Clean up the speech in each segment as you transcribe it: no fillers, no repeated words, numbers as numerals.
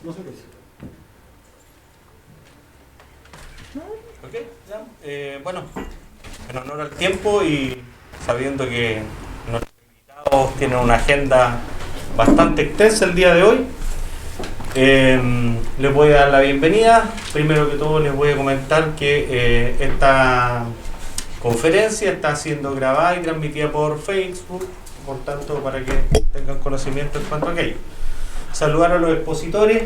No sé qué es. Okay, ya. Bueno, en honor al tiempo y sabiendo que nuestros invitados tienen una agenda bastante extensa el día de hoy, les voy a dar la bienvenida. Primero que todo les voy a comentar que esta conferencia está siendo grabada y transmitida por Facebook, por tanto para que tengan conocimiento en cuanto a aquello. Saludar a los expositores: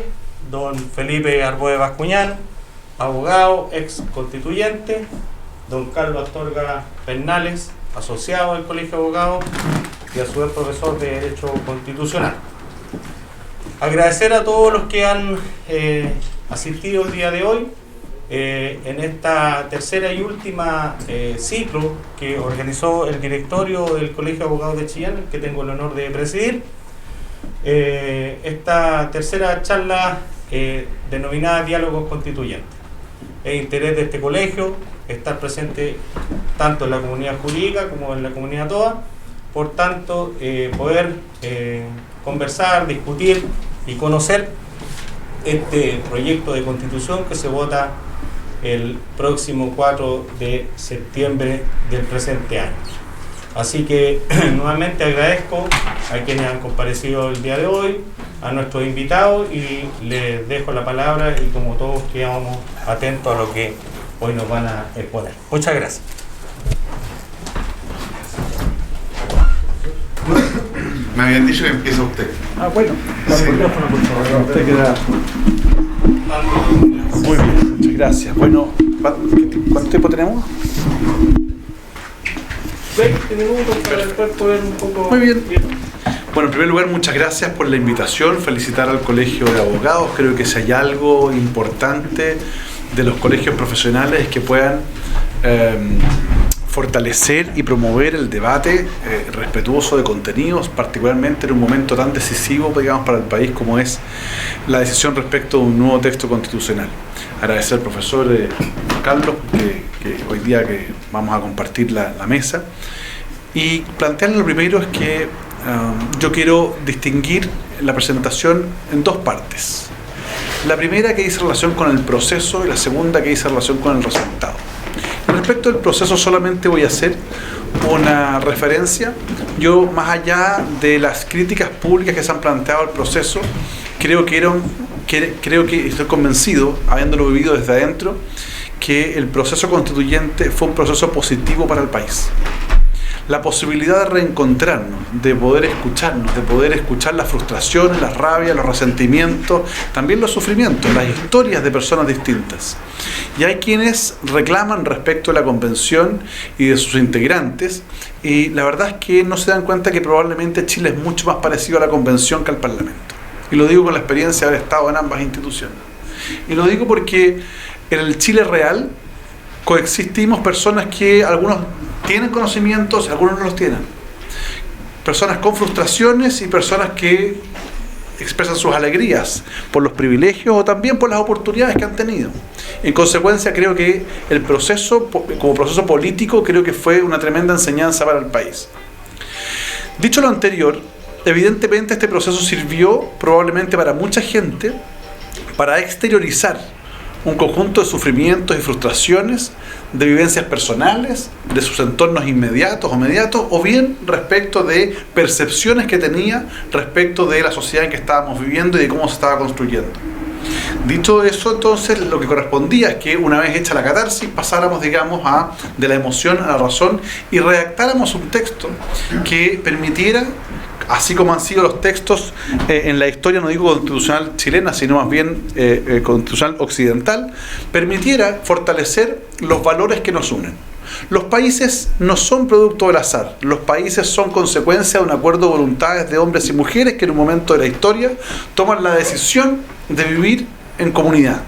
don Felipe Arboe Bascuñán, abogado, ex constituyente; don Carlos Astorga Pernales, asociado al Colegio de Abogados y a su vez profesor de Derecho Constitucional. Agradecer a todos los que han asistido el día de hoy en esta tercera y última ciclo que organizó el directorio del Colegio de Abogados de Chillán, que tengo el honor de presidir. Esta tercera charla denominada Diálogos Constituyentes. El interés de este colegio estar presente tanto en la comunidad jurídica como en la comunidad toda. Por tanto, poder conversar, discutir y conocer este proyecto de constitución que se vota el próximo 4 de septiembre del presente año. Así que nuevamente agradezco a quienes han comparecido el día de hoy, a nuestros invitados, y les dejo la palabra y como todos quedamos atentos a lo que hoy nos van a exponer. Muchas gracias. Me habían dicho que empieza usted. Bueno, Sí. el micrófono, por favor. Usted queda. Muy bien, muchas gracias. Bueno, ¿cuánto tiempo tenemos? 20 minutos para después poder un poco... Muy bien. Bueno, en primer lugar, muchas gracias por la invitación. Felicitar al Colegio de Abogados. Creo que si hay algo importante de los colegios profesionales es que puedan fortalecer y promover el debate respetuoso de contenidos, particularmente en un momento tan decisivo, digamos, para el país como es la decisión respecto de un nuevo texto constitucional. Agradecer al profesor Carlos, que hoy día que vamos a compartir la mesa, y plantearle lo primero es que yo quiero distinguir la presentación en dos partes. La primera que dice relación con el proceso y la segunda que dice relación con el resultado. Respecto del proceso solamente voy a hacer una referencia. Yo, más allá de las críticas públicas que se han planteado al proceso, creo que estoy convencido, habiéndolo vivido desde adentro, que el proceso constituyente fue un proceso positivo para el país. La posibilidad de reencontrarnos, de poder escucharnos, de poder escuchar las frustraciones, las rabias, los resentimientos, también los sufrimientos, las historias de personas distintas. Y hay quienes reclaman respecto a la convención y de sus integrantes, y la verdad es que no se dan cuenta que probablemente Chile es mucho más parecido a la convención que al Parlamento. Y lo digo con la experiencia de haber estado en ambas instituciones. Y lo digo porque en el Chile real coexistimos personas que algunos tienen conocimientos, algunos no los tienen. Personas con frustraciones y personas que expresan sus alegrías por los privilegios o también por las oportunidades que han tenido. En consecuencia, creo que el proceso, como proceso político, creo que fue una tremenda enseñanza para el país. Dicho lo anterior, evidentemente este proceso sirvió probablemente para mucha gente para exteriorizar un conjunto de sufrimientos y frustraciones, de vivencias personales, de sus entornos inmediatos o mediatos, o bien respecto de percepciones que tenía respecto de la sociedad en que estábamos viviendo y de cómo se estaba construyendo. Dicho eso, entonces, lo que correspondía es que una vez hecha la catarsis, pasáramos, digamos, de la emoción a la razón y redactáramos un texto que permitiera, así como han sido los textos en la historia, no digo constitucional chilena, sino más bien constitucional occidental, permitiera fortalecer los valores que nos unen. Los países no son producto del azar, los países son consecuencia de un acuerdo de voluntades de hombres y mujeres que en un momento de la historia toman la decisión de vivir en comunidad.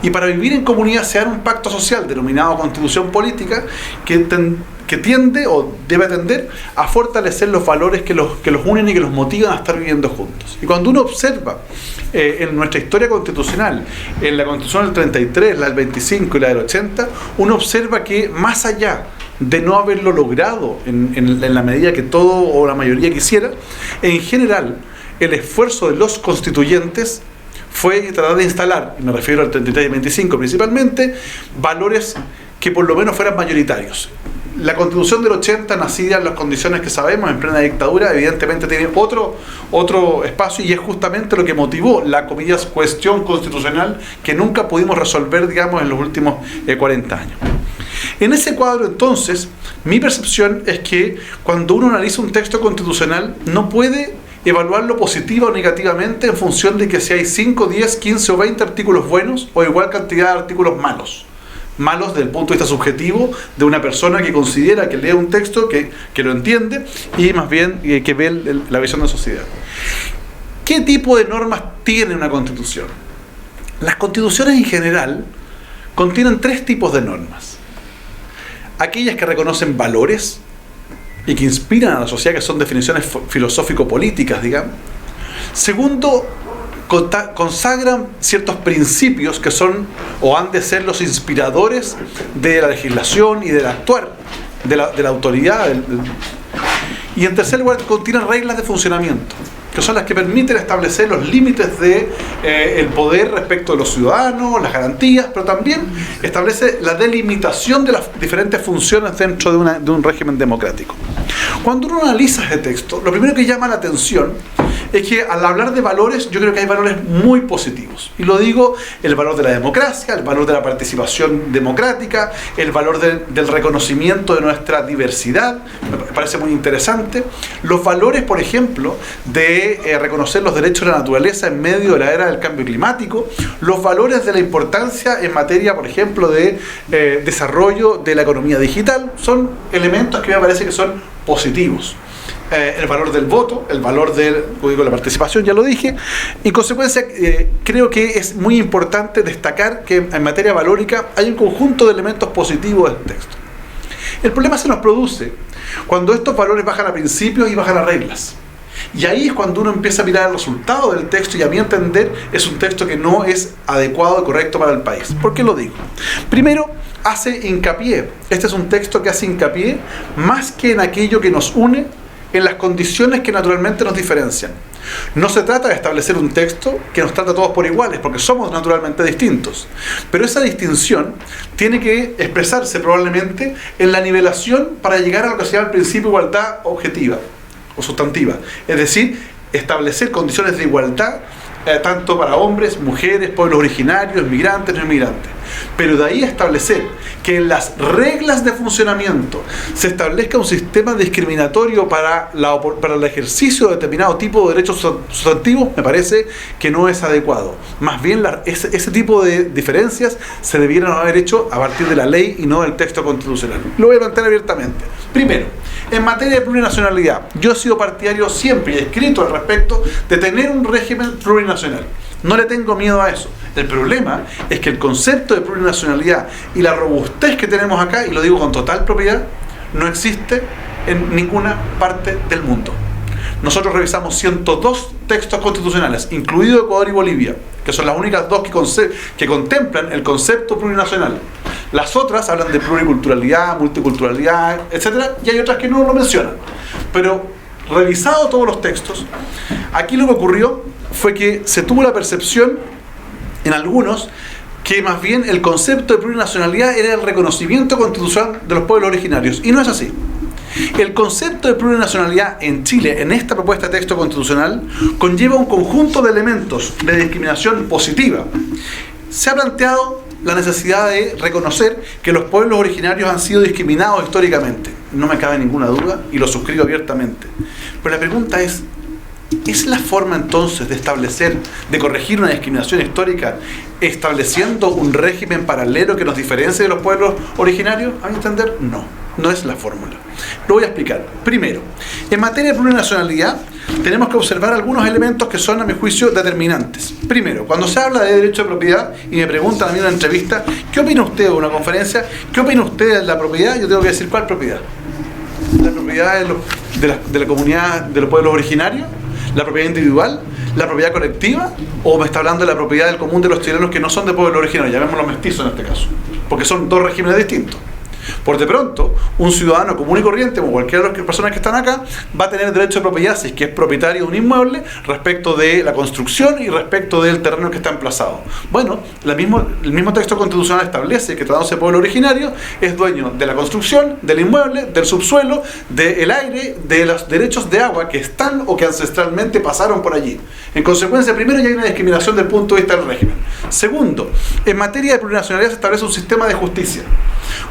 Y para vivir en comunidad se da un pacto social denominado Constitución Política que tiende o debe tender a fortalecer los valores que los unen y que los motivan a estar viviendo juntos. Y cuando uno observa en nuestra historia constitucional, en la Constitución del 33, la del 25 y la del 80, uno observa que más allá de no haberlo logrado en la medida que todo o la mayoría quisiera, en general el esfuerzo de los constituyentes fue tratar de instalar, y me refiero al 33 y 25 principalmente, valores que por lo menos fueran mayoritarios. La Constitución del 80, nacida en las condiciones que sabemos, en plena dictadura, evidentemente tiene otro espacio, y es justamente lo que motivó la, comillas, cuestión constitucional que nunca pudimos resolver, digamos, en los últimos 40 años. En ese cuadro, entonces, mi percepción es que cuando uno analiza un texto constitucional no puede evaluarlo positiva o negativamente en función de que si hay 5, 10, 15 o 20 artículos buenos o igual cantidad de artículos malos. Malos desde el punto de vista subjetivo de una persona que considera que lee un texto, que lo entiende, y más bien que ve la visión de sociedad. ¿Qué tipo de normas tiene una constitución? Las constituciones en general contienen 3 tipos de normas. Aquellas que reconocen valores y que inspiran a la sociedad, que son definiciones filosófico-políticas, digamos. Segundo, consagran ciertos principios que son o han de ser los inspiradores de la legislación y del actuar de la autoridad. Y en tercer lugar, contienen reglas de funcionamiento, que son las que permiten establecer los límites de el poder respecto de los ciudadanos, las garantías, pero también establece la delimitación de las diferentes funciones dentro de un régimen democrático. Cuando uno analiza ese texto, lo primero que llama la atención es que al hablar de valores, yo creo que hay valores muy positivos. Y lo digo, el valor de la democracia, el valor de la participación democrática, el valor del reconocimiento de nuestra diversidad, me parece muy interesante. Los valores, por ejemplo, de reconocer los derechos de la naturaleza en medio de la era del cambio climático, los valores de la importancia en materia, por ejemplo, de desarrollo de la economía digital, son elementos que me parece que son positivos. El valor del voto, el valor de la participación, ya lo dije. En consecuencia, creo que es muy importante destacar que en materia valórica hay un conjunto de elementos positivos del texto. El problema se nos produce cuando estos valores bajan a principios y bajan a reglas. Y ahí es cuando uno empieza a mirar el resultado del texto, y a mi entender es un texto que no es adecuado y correcto para el país. ¿Por qué lo digo? Primero, hace hincapié. Este es un texto que hace hincapié más que en aquello que nos une, en las condiciones que naturalmente nos diferencian. No se trata de establecer un texto que nos trata a todos por iguales, porque somos naturalmente distintos. Pero esa distinción tiene que expresarse probablemente en la nivelación para llegar a lo que se llama el principio de igualdad objetiva o sustantiva. Es decir, establecer condiciones de igualdad tanto para hombres, mujeres, pueblos originarios, migrantes, no inmigrantes. Pero de ahí a establecer que en las reglas de funcionamiento se establezca un sistema discriminatorio para el ejercicio de determinado tipo de derechos sustantivos, me parece que no es adecuado. Más bien ese tipo de diferencias se debieran haber hecho a partir de la ley y no del texto constitucional. Lo voy a plantear abiertamente. Primero, en materia de plurinacionalidad, yo he sido partidario siempre y he escrito al respecto de tener un régimen plurinacional. No le tengo miedo a eso. El problema es que el concepto de plurinacionalidad y la robustez que tenemos acá, y lo digo con total propiedad, no existe en ninguna parte del mundo. Nosotros revisamos 102 textos constitucionales, incluido Ecuador y Bolivia, que son las únicas dos que contemplan el concepto plurinacional. Las otras hablan de pluriculturalidad, multiculturalidad, etc. Y hay otras que no lo mencionan. Pero revisado todos los textos, aquí lo que ocurrió fue que se tuvo la percepción en algunos que más bien el concepto de plurinacionalidad era el reconocimiento constitucional de los pueblos originarios, y no es así. El concepto de plurinacionalidad en Chile, en esta propuesta de texto constitucional, conlleva un conjunto de elementos de discriminación positiva. Se ha planteado la necesidad de reconocer que los pueblos originarios han sido discriminados históricamente. No me cabe ninguna duda y lo suscribo abiertamente. Pero la pregunta es la forma entonces de establecer, de corregir una discriminación histórica, estableciendo un régimen paralelo que nos diferencie de los pueblos originarios? A mi entender, no es la fórmula. Lo voy a explicar. Primero, en materia de plurinacionalidad, tenemos que observar algunos elementos que son, a mi juicio, determinantes. Primero, cuando se habla de derecho de propiedad y me preguntan a mí en una entrevista, ¿qué opina usted de una conferencia? ¿Qué opina usted de la propiedad? Yo tengo que decir, ¿cuál propiedad? ¿La propiedad de la comunidad de los pueblos originarios? ¿La propiedad individual? ¿La propiedad colectiva? ¿O me está hablando de la propiedad del común de los chilenos que no son de pueblos originarios? Llamémoslos mestizos en este caso, porque son dos regímenes distintos. Por de pronto, un ciudadano común y corriente, como cualquiera de las personas que están acá, va a tener derecho de propiedad si es que es propietario de un inmueble respecto de la construcción y respecto del terreno que está emplazado. Bueno, el mismo texto constitucional establece que tratándose de pueblo originario es dueño de la construcción, del inmueble, del subsuelo, del aire, de los derechos de agua que están o que ancestralmente pasaron por allí. En consecuencia, primero, ya hay una discriminación del punto de vista del régimen. Segundo, en materia de plurinacionalidad se establece un sistema de justicia.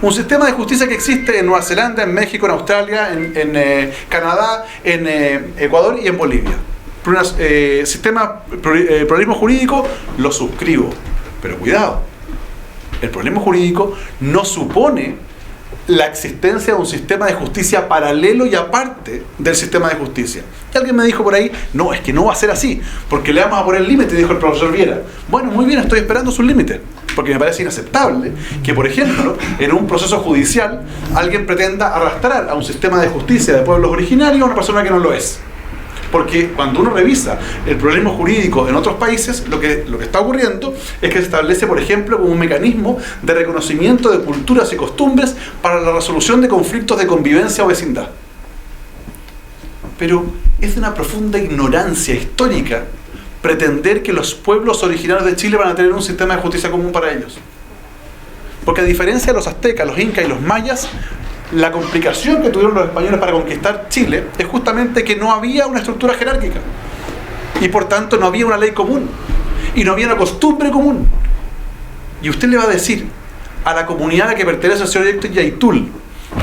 Un sistema de justicia que existe en Nueva Zelanda, en México, en Australia, en Canadá, en Ecuador y en Bolivia. Pluralismo jurídico, lo suscribo. Pero cuidado, el pluralismo jurídico no supone la existencia de un sistema de justicia paralelo y aparte del sistema de justicia. Y alguien me dijo por ahí, no, es que no va a ser así, porque le vamos a poner el límite, dijo el profesor Viera. Bueno, muy bien, estoy esperando sus límites, porque me parece inaceptable que, por ejemplo, en un proceso judicial, alguien pretenda arrastrar a un sistema de justicia de pueblos originarios a una persona que no lo es. Porque cuando uno revisa el pluralismo jurídico en otros países, lo que está ocurriendo es que se establece, por ejemplo, como un mecanismo de reconocimiento de culturas y costumbres para la resolución de conflictos de convivencia o vecindad. Pero es de una profunda ignorancia histórica pretender que los pueblos originarios de Chile van a tener un sistema de justicia común para ellos. Porque a diferencia de los aztecas, los incas y los mayas, la complicación que tuvieron los españoles para conquistar Chile es justamente que no había una estructura jerárquica y por tanto no había una ley común y no había una costumbre común. Y usted le va a decir a la comunidad a la que pertenece el señor Héctor Yaitul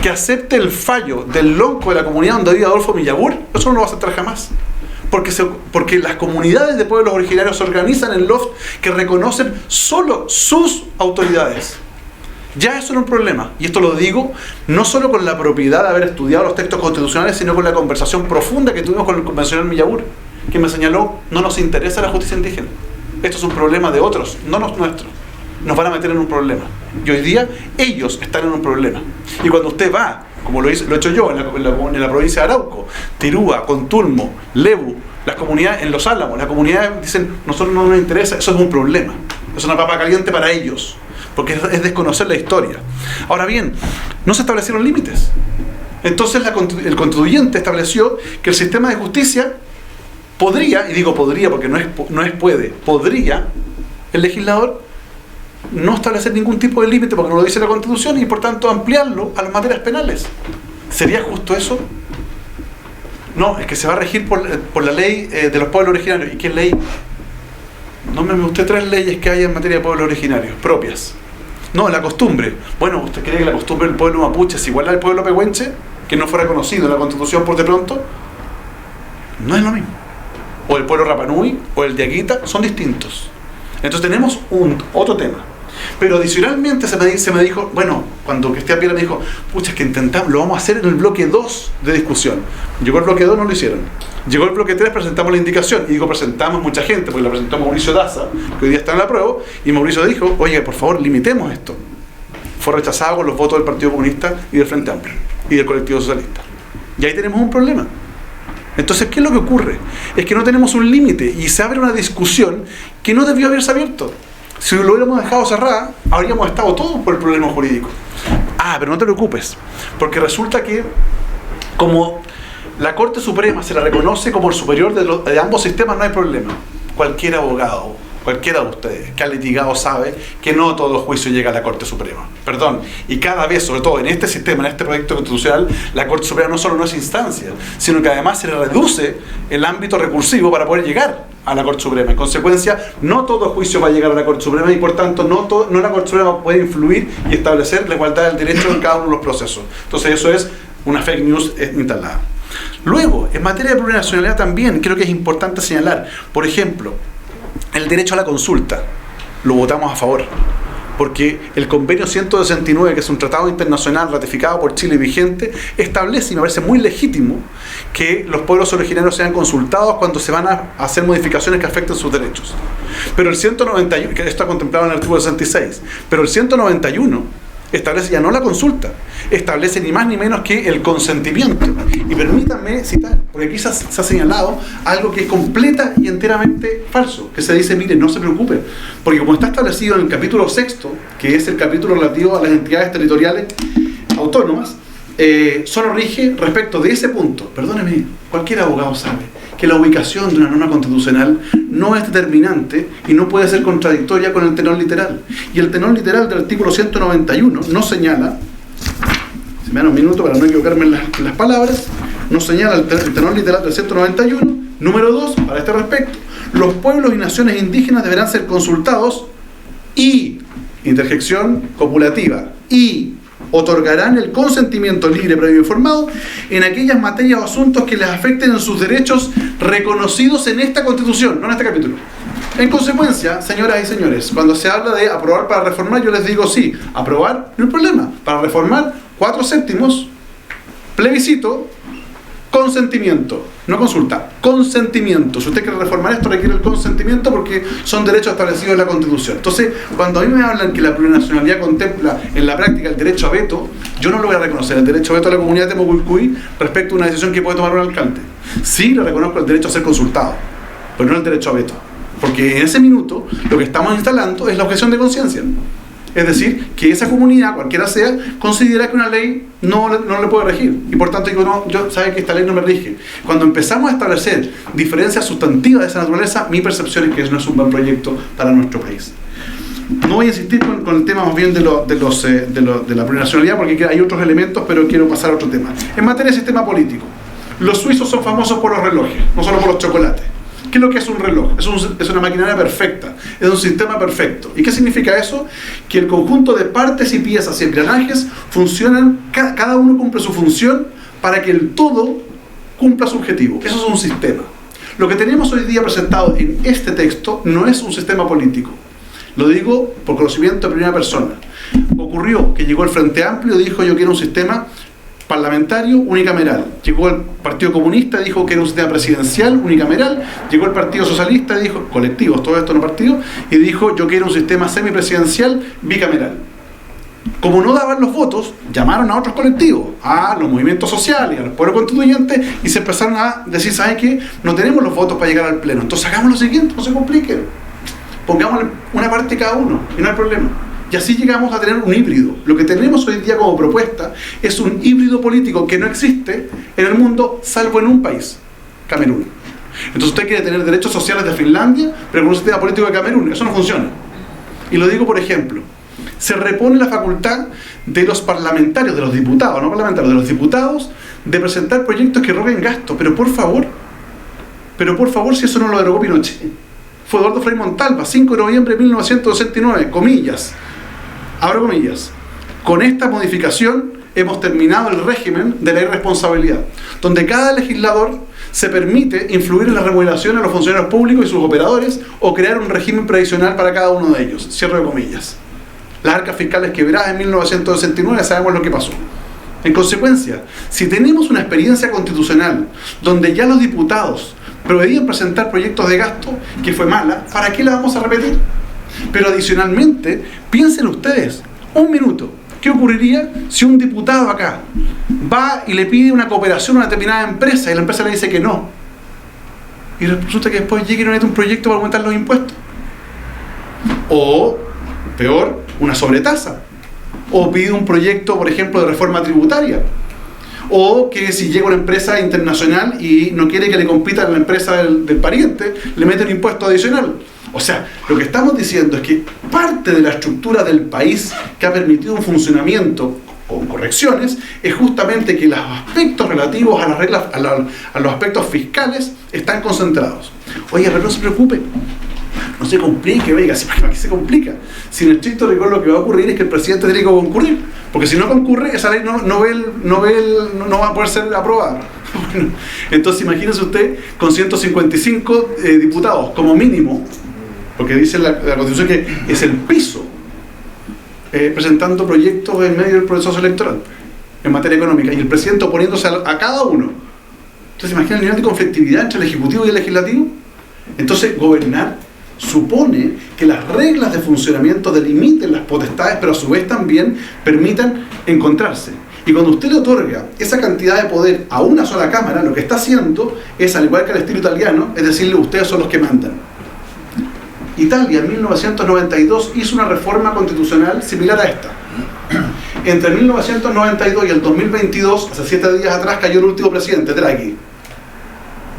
que acepte el fallo del lonco de la comunidad donde vive Adolfo Millagur, eso no lo va a aceptar jamás. Porque las comunidades de pueblos originarios se organizan en loft que reconocen solo sus autoridades. Ya eso era un problema, y esto lo digo no solo con la propiedad de haber estudiado los textos constitucionales, sino con la conversación profunda que tuvimos con el convencional Millagur, que me señaló, no nos interesa la justicia indígena, esto es un problema de otros, no nuestro, nos van a meter en un problema, y hoy día ellos están en un problema, y cuando usted va, como lo he hecho yo en la provincia de Arauco, Tirúa, Contulmo, Lebu, las comunidades en Los Álamos, las comunidades dicen, nosotros no nos interesa, eso es un problema, es una papa caliente para ellos, porque es desconocer la historia. Ahora bien, no se establecieron límites. Entonces el constituyente estableció que el sistema de justicia podría, y digo podría porque no es puede, podría el legislador no establecer ningún tipo de límite porque no lo dice la Constitución y por tanto ampliarlo a las materias penales. ¿Sería justo eso? No, es que se va a regir por la ley de los pueblos originarios. ¿Y qué ley? Nómbreme usted 3 leyes que haya en materia de pueblos originarios, propias. No, la costumbre. Bueno, ¿usted cree que la costumbre del pueblo mapuche es igual al pueblo pehuenche? Que no fuera conocido en la Constitución por de pronto. No es lo mismo. O el pueblo Rapanui o el de Aguita son distintos. Entonces tenemos otro tema. Pero adicionalmente se me dijo, bueno, cuando Cristian Piera me dijo, pucha, es que intentamos, lo vamos a hacer en el bloque 2 de discusión. Llegó el bloque 2, no lo hicieron. Llegó el bloque 3, presentamos la indicación. Y digo, presentamos mucha gente, porque la presentó Mauricio Daza, que hoy día está en la prueba, y Mauricio dijo, oye, por favor, limitemos esto. Fue rechazado con los votos del Partido Comunista y del Frente Amplio, y del Colectivo Socialista. Y ahí tenemos un problema. Entonces, ¿qué es lo que ocurre? Es que no tenemos un límite, y se abre una discusión que no debió haberse abierto. Si lo hubiéramos dejado cerrada, habríamos estado todos por el problema jurídico. Pero no te preocupes, porque resulta que como la Corte Suprema se la reconoce como el superior de ambos sistemas, no hay problema. Cualquier abogado, cualquiera de ustedes que ha litigado sabe que no todo juicio llega a la Corte Suprema. Perdón. Y cada vez, sobre todo en este sistema, en este proyecto constitucional, la Corte Suprema no solo no es instancia, sino que además se le reduce el ámbito recursivo para poder llegar a la Corte Suprema. En consecuencia, no todo juicio va a llegar a la Corte Suprema y por tanto no la Corte Suprema puede influir y establecer la igualdad del derecho en cada uno de los procesos. Entonces eso es una fake news instalada. Luego, en materia de plurinacionalidad también creo que es importante señalar, por ejemplo, el derecho a la consulta. Lo votamos a favor, porque el convenio 169, que es un tratado internacional ratificado por Chile vigente, establece, y me parece muy legítimo, que los pueblos originarios sean consultados cuando se van a hacer modificaciones que afecten sus derechos. Pero el 191, que esto está contemplado en el artículo 66, pero el 191 establece ya no la consulta, establece ni más ni menos que el consentimiento. Y permítanme citar, porque aquí se ha señalado algo que es completa y enteramente falso, que se dice, miren, no se preocupen, porque como está establecido en el capítulo 6, que es el capítulo relativo a las entidades territoriales, autónomas, solo rige respecto de ese punto. Perdóneme, cualquier abogado sabe que la ubicación de una norma constitucional no es determinante y no puede ser contradictoria con el tenor literal. Y el tenor literal del artículo 191 nos señala, si me dan un minuto para no equivocarme en las palabras, nos señala el tenor literal del 191, número 2, para este respecto: los pueblos y naciones indígenas deberán ser consultados y, interjección copulativa, y otorgarán el consentimiento libre, previo e informado en aquellas materias o asuntos que les afecten en sus derechos reconocidos en esta Constitución, no en este capítulo. En consecuencia, señoras y señores, cuando se habla de aprobar para reformar, yo les digo sí, aprobar no hay problema, para reformar 4/7, plebiscito, consentimiento, no consulta, consentimiento. Si usted quiere reformar esto, requiere el consentimiento porque son derechos establecidos en la Constitución. Entonces, cuando a mí me hablan que la plurinacionalidad contempla en la práctica el derecho a veto, yo no lo voy a reconocer, el derecho a veto a la comunidad de Moculcuy respecto a una decisión que puede tomar un alcalde. Sí le reconozco el derecho a ser consultado, pero no el derecho a veto, porque en ese minuto lo que estamos instalando es la objeción de conciencia. Es decir, que esa comunidad, cualquiera sea, considera que una ley no le puede regir. Y por tanto digo, no, yo sabe que esta ley no me rige. Cuando empezamos a establecer diferencias sustantivas de esa naturaleza, mi percepción es que eso no es un buen proyecto para nuestro país. No voy a insistir con el tema más bien de la plurinacionalidad, porque hay otros elementos, pero quiero pasar a otro tema. En materia de sistema político, los suizos son famosos por los relojes, no solo por los chocolates. ¿Qué es lo que es un reloj? Es una maquinaria perfecta, es un sistema perfecto. ¿Y qué significa eso? Que el conjunto de partes y piezas y engranajes funcionan, cada uno cumple su función para que el todo cumpla su objetivo. Eso es un sistema. Lo que tenemos hoy día presentado en este texto no es un sistema político. Lo digo por conocimiento de primera persona. Ocurrió que llegó el Frente Amplio y dijo: yo quiero un sistema parlamentario unicameral. Llegó el Partido Comunista y dijo que era un sistema presidencial unicameral. Llegó el Partido Socialista y dijo, colectivos, todo esto no partidos, y dijo: yo quiero un sistema semipresidencial bicameral. Como no daban los votos, llamaron a otros colectivos, a los movimientos sociales, a los pueblos constituyentes, y se empezaron a decir: ¿saben qué? No tenemos los votos para llegar al pleno, entonces hagamos lo siguiente, no se compliquen, pongamos una parte cada uno y no hay problema. Y así llegamos a tener un híbrido. Lo que tenemos hoy día como propuesta es un híbrido político que no existe en el mundo, salvo en un país, Camerún. Entonces usted quiere tener derechos sociales de Finlandia, pero con un sistema político de Camerún. Eso no funciona. Y lo digo por ejemplo. Se repone la facultad de los parlamentarios, de los diputados, no parlamentarios, de los diputados, de presentar proyectos que roben gasto. Pero por favor, si eso no lo derogó Pinochet. Fue Eduardo Frei Montalva, 5 de noviembre de 1969, comillas. Abro comillas. Con esta modificación hemos terminado el régimen de la irresponsabilidad, donde cada legislador se permite influir en la remuneración de los funcionarios públicos y sus operadores o crear un régimen previsional para cada uno de ellos. Cierro de comillas. Las arcas fiscales quebradas en 1969, sabemos lo que pasó. En consecuencia, si tenemos una experiencia constitucional donde ya los diputados proveían presentar proyectos de gasto que fue mala, ¿para qué la vamos a repetir? Pero adicionalmente, piensen ustedes, un minuto, ¿qué ocurriría si un diputado acá va y le pide una cooperación a una determinada empresa y la empresa le dice que no? Y resulta que después llegue y nos mete un proyecto para aumentar los impuestos. O, peor, una sobretasa. O pide un proyecto, por ejemplo, de reforma tributaria. O que si llega una empresa internacional y no quiere que le compita a la empresa del pariente, le mete un impuesto adicional. O sea, lo que estamos diciendo es que parte de la estructura del país que ha permitido un funcionamiento con correcciones es justamente que los aspectos relativos a las reglas, a los aspectos fiscales están concentrados. Oye, pero no se preocupe, no se complique, oiga, ¿para qué se complica? Si en estricto rigor lo que va a ocurrir es que el presidente tiene que concurrir, porque si no concurre, esa ley no va a poder ser aprobada. Bueno, entonces imagínese usted con 155 diputados como mínimo, porque dice la Constitución que es el piso, presentando proyectos en medio del proceso electoral en materia económica, y el presidente oponiéndose a cada uno. Entonces imagina el nivel de conflictividad entre el Ejecutivo y el Legislativo. Entonces gobernar supone que las reglas de funcionamiento delimiten las potestades, pero a su vez también permitan encontrarse. Y cuando usted le otorga esa cantidad de poder a una sola Cámara, lo que está haciendo es, al igual que el estilo italiano, es decirle: ustedes son los que mandan. Italia en 1992 hizo una reforma constitucional similar a esta. Entre 1992 y el 2022, hace 7 días atrás, cayó el último presidente, Draghi.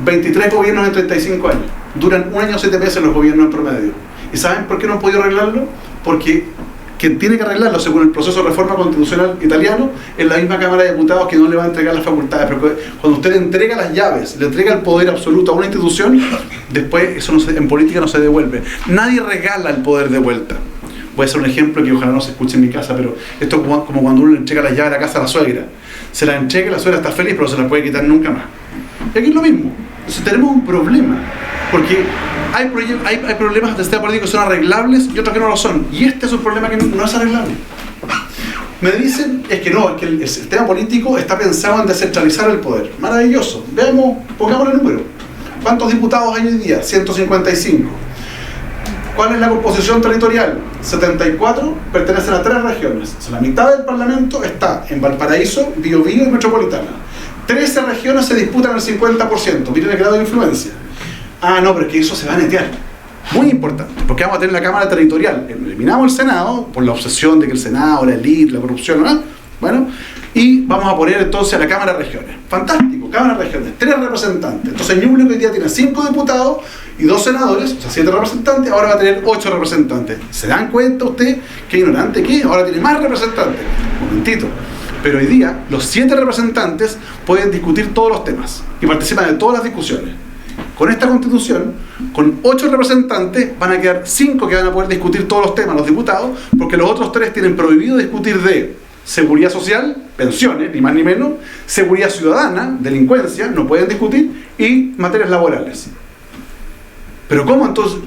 23 gobiernos en 35 años. Duran 1 año 7 meses los gobiernos en promedio. ¿Y saben por qué no han podido arreglarlo? Porque quien tiene que arreglarlo, según el proceso de reforma constitucional italiano, es la misma Cámara de Diputados que no le va a entregar las facultades. Pero cuando usted le entrega las llaves, le entrega el poder absoluto a una institución, después eso en política no se devuelve. Nadie regala el poder de vuelta. Voy a hacer un ejemplo que ojalá no se escuche en mi casa, pero esto es como cuando uno le entrega las llaves de la casa a la suegra. Se las entrega y la suegra está feliz, pero no se las puede quitar nunca más. Y aquí es lo mismo. Entonces tenemos un problema, porque hay problemas del sistema político que son arreglables y otros que no lo son. Y este es un problema que no es arreglable. Me dicen, es que el sistema político está pensado en descentralizar el poder. Maravilloso. Veamos, pongamos el número. ¿Cuántos diputados hay hoy día? 155. ¿Cuál es la composición territorial? 74 pertenecen a 3 regiones. O sea, la mitad del Parlamento está en Valparaíso, Biobío y Metropolitana. 13 regiones se disputan el 50%. Miren el grado de influencia. Ah, no, pero es que eso se va a netear. Muy importante, porque vamos a tener la Cámara Territorial. Eliminamos el Senado, por la obsesión de que el Senado, la elite, la corrupción, ¿no? Bueno, y vamos a poner entonces a la Cámara de Regiones. Fantástico, Cámara de Regiones, 3 representantes. Entonces Ñuble hoy día tiene 5 diputados y 2 senadores, o sea, 7 representantes, ahora va a tener 8 representantes. ¿Se dan cuenta usted qué ignorante que es? Ahora tiene más representantes. Un momentito. Pero hoy día los 7 representantes pueden discutir todos los temas y participan de todas las discusiones. Con esta constitución, con 8 representantes, van a quedar 5 que van a poder discutir todos los temas, los diputados, porque los otros 3 tienen prohibido discutir de seguridad social, pensiones, ni más ni menos, seguridad ciudadana, delincuencia, no pueden discutir, y materias laborales. ¿Pero cómo entonces?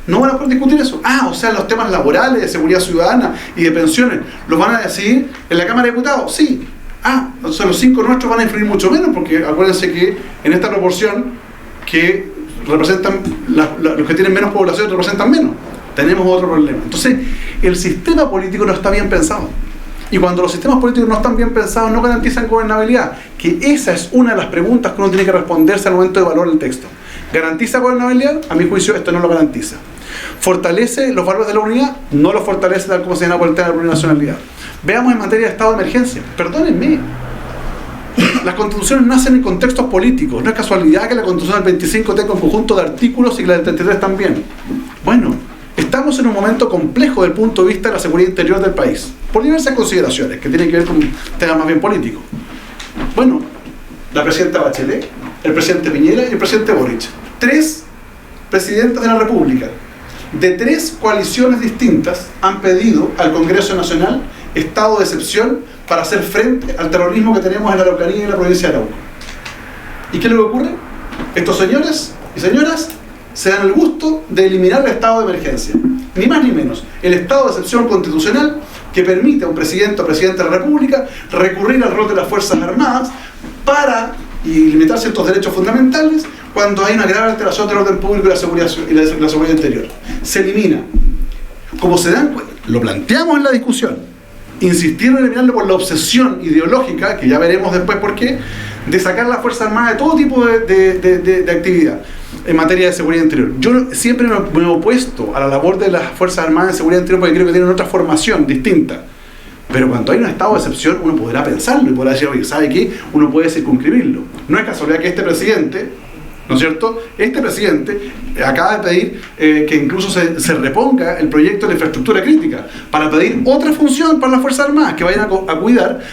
¿No van a poder discutir eso? Ah, o sea, los temas laborales, de seguridad ciudadana y de pensiones, ¿los van a decidir en la Cámara de Diputados? Sí. Ah, o sea, los 5 nuestros van a influir mucho menos, porque acuérdense que en esta proporción que representan, los que tienen menos población representan menos. Tenemos otro problema. Entonces, el sistema político no está bien pensado. Y cuando los sistemas políticos no están bien pensados, no garantizan gobernabilidad. Que esa es una de las preguntas que uno tiene que responderse al momento de evaluar el texto. ¿Garantiza gobernabilidad? A mi juicio, esto no lo garantiza. ¿Fortalece los valores de la unidad? No lo fortalece tal como se llama por el tema de la plurinacionalidad. Veamos en materia de estado de emergencia. Perdónenme. Las constituciones nacen en contextos políticos. No es casualidad que la constitución del 25 tenga un conjunto de artículos y la del 33 también. Bueno, estamos en un momento complejo desde el punto de vista de la seguridad interior del país, por diversas consideraciones que tienen que ver con temas más bien políticos. Bueno, la presidenta Bachelet, el presidente Piñera y el presidente Boric. 3 presidentes de la República, de 3 coaliciones distintas, han pedido al Congreso Nacional estado de excepción para hacer frente al terrorismo que tenemos en la Araucanía y en la provincia de Arauco. ¿Y qué es lo que ocurre? Estos señores y señoras se dan el gusto de eliminar el estado de emergencia. Ni más ni menos. El estado de excepción constitucional que permite a un presidente o presidente de la República recurrir al rol de las Fuerzas Armadas para limitar ciertos derechos fundamentales cuando hay una grave alteración del orden público y la seguridad interior. Se elimina. Como se dan cuenta, lo planteamos en la discusión. Insistieron en eliminarlo por la obsesión ideológica, que ya veremos después por qué, de sacar a las Fuerzas Armadas de todo tipo de actividad en materia de seguridad interior. Yo siempre me he opuesto a la labor de las Fuerzas Armadas de seguridad interior porque creo que tienen otra formación distinta. Pero cuando hay un estado de excepción, uno podrá pensarlo y podrá decir, oye, ¿sabe qué? Uno puede circunscribirlo. No es casualidad que este presidente, ¿no es cierto? Este presidente acaba de pedir que incluso se reponga el proyecto de la infraestructura crítica para pedir otra función para las Fuerzas Armadas que vayan a cuidar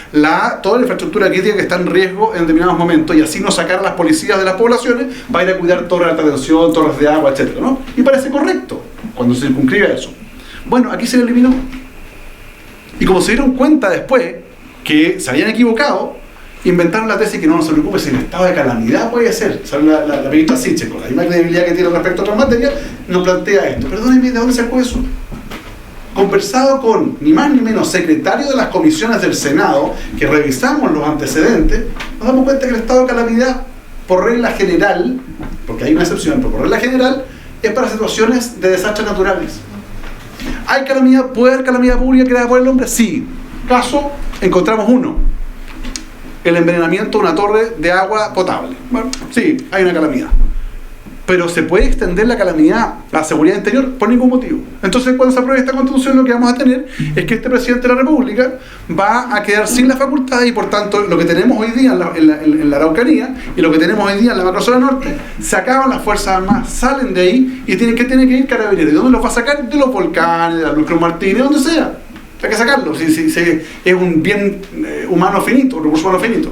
toda la infraestructura crítica que está en riesgo en determinados momentos y así no sacar a las policías de las poblaciones, va a ir a cuidar torres de alta tensión, torres de agua, etc., ¿no? Y parece correcto cuando se circunscribe eso. Bueno, aquí se le eliminó. Y como se dieron cuenta después que se habían equivocado, inventaron la tesis que no se preocupe, si el estado de calamidad puede ser. O sea, la ministra Sichel, con la misma credibilidad que tiene respecto a otras materias, nos plantea esto. Perdónenme, ¿de dónde sacó eso? Conversado con ni más ni menos secretario de las comisiones del Senado, que revisamos los antecedentes, nos damos cuenta que el estado de calamidad, por regla general, porque hay una excepción, pero por regla general, es para situaciones de desastres naturales. ¿Hay calamidad? ¿Puede haber calamidad pública creada por el hombre? Sí. Caso, encontramos uno. El envenenamiento de una torre de agua potable. Bueno, sí, hay una calamidad. pero se puede extender la calamidad a la seguridad interior por ningún motivo. Entonces, cuando se apruebe esta Constitución, lo que vamos a tener es que este presidente de la República va a quedar sin la facultad, y por tanto lo que tenemos hoy día en la Araucanía y lo que tenemos hoy día en la macrozona norte, se acaban las Fuerzas Armadas, salen de ahí y tienen que ir Carabineros. ¿De dónde los va a sacar? De los volcanes, de la Lucro Martínez, donde sea. Hay que sacarlo, si es un bien humano finito, un recurso humano finito.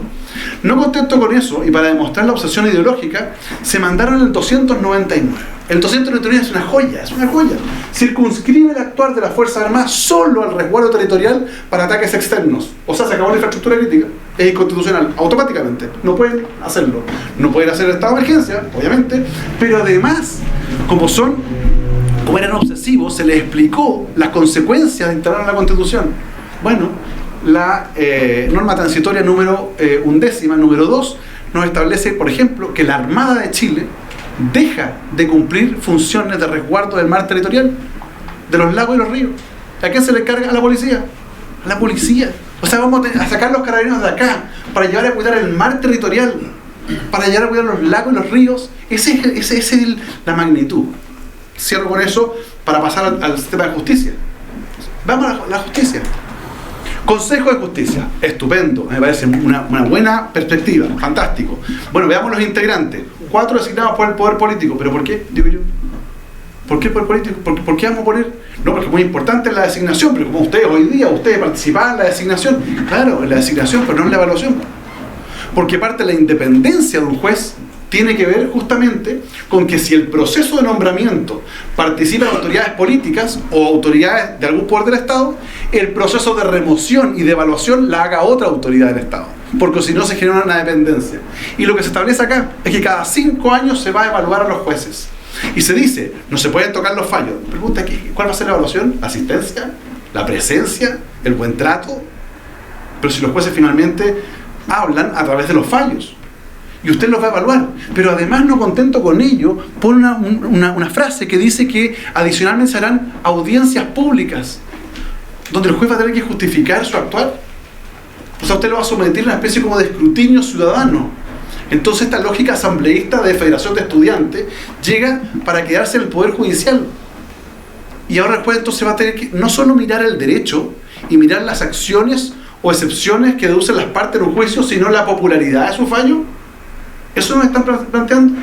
No contento con eso, y para demostrar la obsesión ideológica, se mandaron el 299. El 299 es una joya. Circunscribe el actuar de las Fuerzas Armadas solo al resguardo territorial para ataques externos. O sea, se acabó la infraestructura crítica. Es inconstitucional, automáticamente. No pueden hacerlo. No pueden hacer el estado de emergencia, obviamente, pero además, como eran obsesivos, se les explicó las consecuencias de instalar la Constitución. Bueno, la norma transitoria número 11, número 2, nos establece, por ejemplo, que la Armada de Chile deja de cumplir funciones de resguardo del mar territorial, de los lagos y los ríos. ¿A quién se le carga? A la policía. A la policía. O sea, vamos a sacar los carabineros de acá para llevar a cuidar el mar territorial, para llevar a cuidar los lagos y los ríos. Esa es la magnitud. Cierro con eso para pasar al sistema de justicia. Vamos a la justicia. Consejo de Justicia, estupendo, me parece una buena perspectiva, fantástico. Bueno, veamos los integrantes. 4 designados por el poder político. ¿Pero por qué? Digo yo. ¿Por qué el poder político? ¿Por qué vamos a poner? No, porque es muy importante la designación, pero como ustedes hoy día, participaban en la designación. Claro, en la designación, pero no en la evaluación. Porque parte de la independencia de un juez tiene que ver justamente con que si el proceso de nombramiento participan autoridades políticas o autoridades de algún poder del Estado, el proceso de remoción y de evaluación la haga otra autoridad del Estado, porque si no se genera una dependencia. Y lo que se establece acá es que cada 5 años se va a evaluar a los jueces. Y se dice, no se pueden tocar los fallos. Pregunta, ¿cuál va a ser la evaluación? ¿La asistencia? ¿La presencia? ¿El buen trato? Pero si los jueces finalmente hablan a través de los fallos, y usted los va a evaluar. Pero además, no contento con ello, pone una frase que dice que adicionalmente se harán audiencias públicas, donde el juez va a tener que justificar su actuar. O sea, usted lo va a someter a una especie como de escrutinio ciudadano. Entonces esta lógica asambleísta de Federación de Estudiantes llega para quedarse en el Poder Judicial. Y ahora el juez entonces va a tener que no solo mirar el derecho y mirar las acciones o excepciones que deducen las partes en un juicio, sino la popularidad de su fallo. ¿Eso nos están planteando?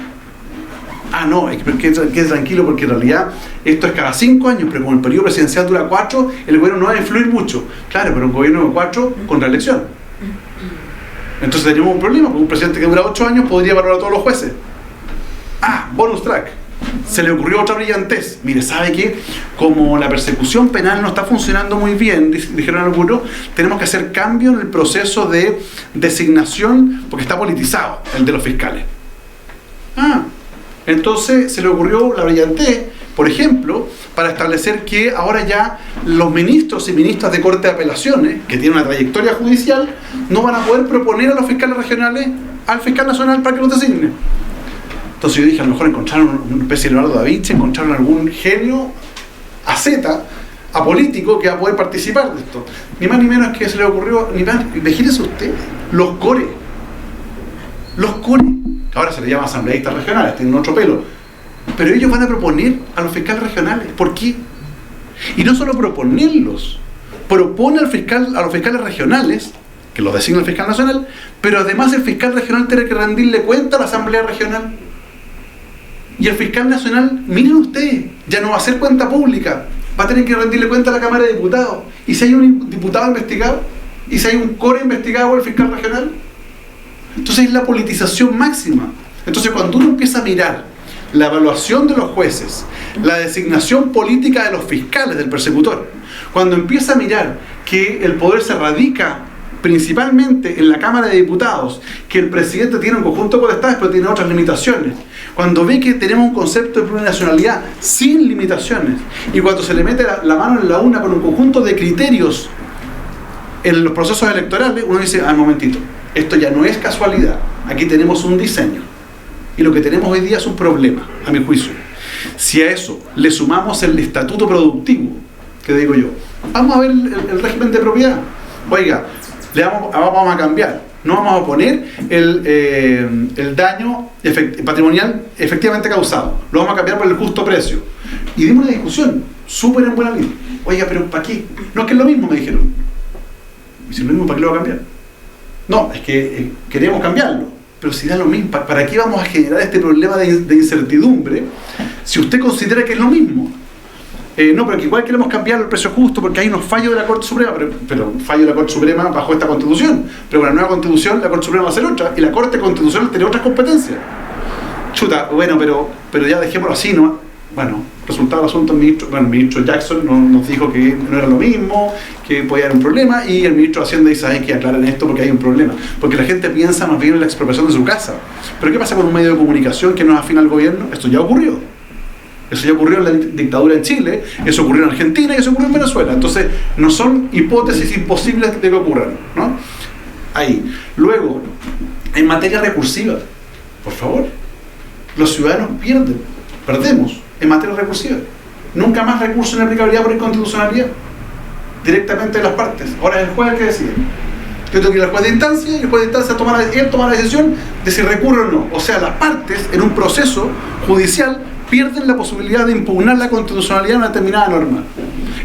No, quede tranquilo, porque en realidad esto es cada 5 años, pero como el periodo presidencial dura 4, el gobierno no va a influir mucho. Claro, pero un gobierno de 4 con reelección. Entonces tenemos un problema, porque un presidente que dura 8 años podría evaluar a todos los jueces. Bonus track. Se le ocurrió otra brillantez. Mire, ¿sabe qué? Como la persecución penal no está funcionando muy bien, dijeron algunos, tenemos que hacer cambio en el proceso de designación, porque está politizado el de los fiscales. Entonces se le ocurrió la brillantez, por ejemplo, para establecer que ahora ya los ministros y ministras de Corte de Apelaciones, que tienen una trayectoria judicial, no van a poder proponer a los fiscales regionales al fiscal nacional para que los designe. Entonces yo dije, a lo mejor encontraron una especie de Leonardo da Vinci, encontraron algún genio apolítico que va a poder participar de esto. Ni más ni menos que se le ocurrió, imagínese usted, los core, ahora se les llama asambleístas regionales, tienen otro pelo, pero ellos van a proponer a los fiscales regionales. ¿Por qué? Y no solo proponerlos, propone a los fiscales regionales, que los designa el fiscal nacional, pero además el fiscal regional tiene que rendirle cuenta a la asamblea regional. Y el fiscal nacional, miren ustedes, ya no va a hacer cuenta pública, va a tener que rendirle cuenta a la Cámara de Diputados. Y si hay un diputado investigado, y si hay un core investigado por el fiscal regional, entonces es la politización máxima. Entonces cuando uno empieza a mirar la evaluación de los jueces, la designación política de los fiscales, del persecutor, cuando empieza a mirar que el poder se radica principalmente en la Cámara de Diputados, que el presidente tiene un conjunto de potestades pero tiene otras limitaciones, cuando ve que tenemos un concepto de plurinacionalidad sin limitaciones, y cuando se le mete la mano en la urna con un conjunto de criterios en los procesos electorales, uno dice, un momentito, esto ya no es casualidad, aquí tenemos un diseño, y lo que tenemos hoy día es un problema, a mi juicio. Si a eso le sumamos el estatuto productivo, que digo yo, vamos a ver el régimen de propiedad. Oiga, vamos a cambiar. no vamos a poner el daño patrimonial efectivamente causado, lo vamos a cambiar por el justo precio. Y dimos una discusión súper en buena línea. Oiga, pero ¿para qué? No, es que es lo mismo, me dijeron. Y si es lo mismo, ¿para qué lo va a cambiar? No, es que queremos cambiarlo. Pero si da lo mismo, ¿para qué vamos a generar este problema de incertidumbre si usted considera que es lo mismo? No, pero que igual queremos cambiar el precio justo porque hay unos fallos de la Corte Suprema, pero fallo de la Corte Suprema bajo esta Constitución. Pero con la nueva Constitución la Corte Suprema va a ser otra y la Corte Constitucional tiene otras competencias. Chuta, bueno, pero ya dejémoslo así, ¿no? Bueno, resultado del asunto, el ministro Jackson nos dijo que no era lo mismo, que podía haber un problema, y el ministro de Hacienda dice, hay que aclarar esto porque hay un problema. Porque la gente piensa más bien en la expropiación de su casa. Pero ¿qué pasa con un medio de comunicación que no es afín al gobierno? Esto ya ocurrió. Eso ya ocurrió en la dictadura en Chile, eso ocurrió en Argentina y eso ocurrió en Venezuela. Entonces, no son hipótesis imposibles de que ocurran, ¿no? Ahí. Luego, en materia recursiva, por favor, los ciudadanos perdemos en materia recursiva. Nunca más recurso en aplicabilidad por inconstitucionalidad. Directamente de las partes. Ahora es el juez el que decide. Yo tengo que ir al juez de instancia y el juez de instancia toma la decisión de si recurre o no. O sea, las partes en un proceso judicial pierden la posibilidad de impugnar la constitucionalidad de una determinada norma.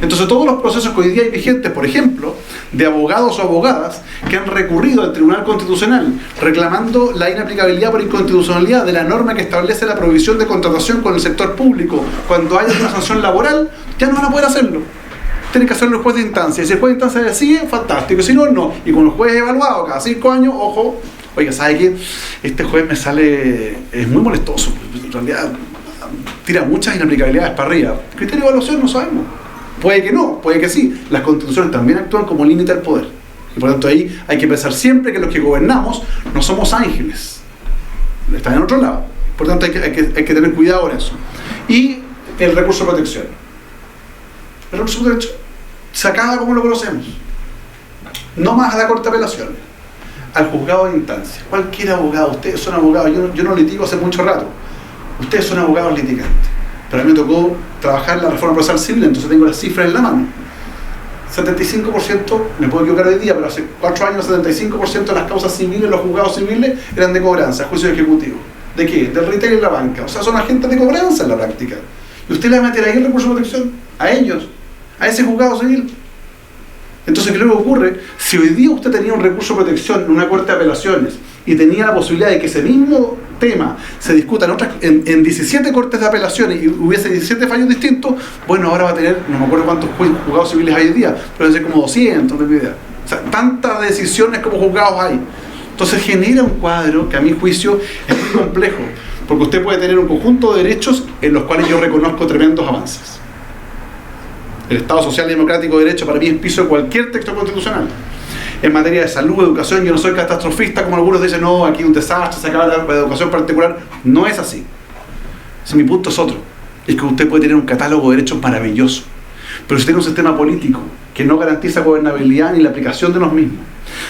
Entonces todos los procesos que hoy día hay vigentes, por ejemplo, de abogados o abogadas que han recurrido al Tribunal Constitucional reclamando la inaplicabilidad por inconstitucionalidad de la norma que establece la prohibición de contratación con el sector público cuando haya una sanción laboral, ya no van a poder hacerlo. Tienen que hacerlo el juez de instancia. Y si el juez de instancia decide, fantástico. Si no, no. Y con el juez evaluado cada 5 años, ojo, oiga, ¿sabe qué? Este juez me sale, es muy molestoso. En realidad tira muchas inaplicabilidades para arriba. Criterio de evaluación no sabemos. Puede que no, puede que sí. Las constituciones también actúan como límite al poder. Y por lo tanto ahí hay que pensar siempre que los que gobernamos no somos ángeles. Están en otro lado. Por lo tanto hay que tener cuidado con eso. Y el recurso de protección. El recurso de protección se acaba como lo conocemos. No más a la Corte de Apelaciones. Al juzgado de instancia. Cualquier abogado, ustedes son abogados, yo no litigo hace mucho rato. Ustedes son abogados litigantes. Pero a mí me tocó trabajar la reforma procesal civil, entonces tengo las cifras en la mano. 75%, me puedo equivocar hoy día, pero hace 4 años 75% de las causas civiles, los juzgados civiles, eran de cobranza, juicio ejecutivo. ¿De qué? Del retail y la banca. O sea, son agentes de cobranza en la práctica. ¿Y usted le va a meter ahí el recurso de protección? A ellos, a ese juzgado civil. Entonces, ¿qué luego ocurre? Si hoy día usted tenía un recurso de protección en una corte de apelaciones y tenía la posibilidad de que ese mismo tema se discuta en 17 cortes de apelaciones y hubiese 17 fallos distintos, bueno, ahora va a tener, no me acuerdo cuántos juzgados civiles hay hoy día, pero debe ser como 200, no tengo idea. O sea, tantas decisiones como juzgados hay. Entonces genera un cuadro que a mi juicio es muy complejo, porque usted puede tener un conjunto de derechos en los cuales yo reconozco tremendos avances. El Estado Social y Democrático de Derecho para mí es piso de cualquier texto constitucional. En materia de salud, educación, yo no soy catastrofista como algunos dicen, no, aquí un desastre, se acaba la educación particular. No es así. Mi punto es otro. Es que usted puede tener un catálogo de derechos maravilloso, pero si tiene un sistema político que no garantiza gobernabilidad ni la aplicación de los mismos,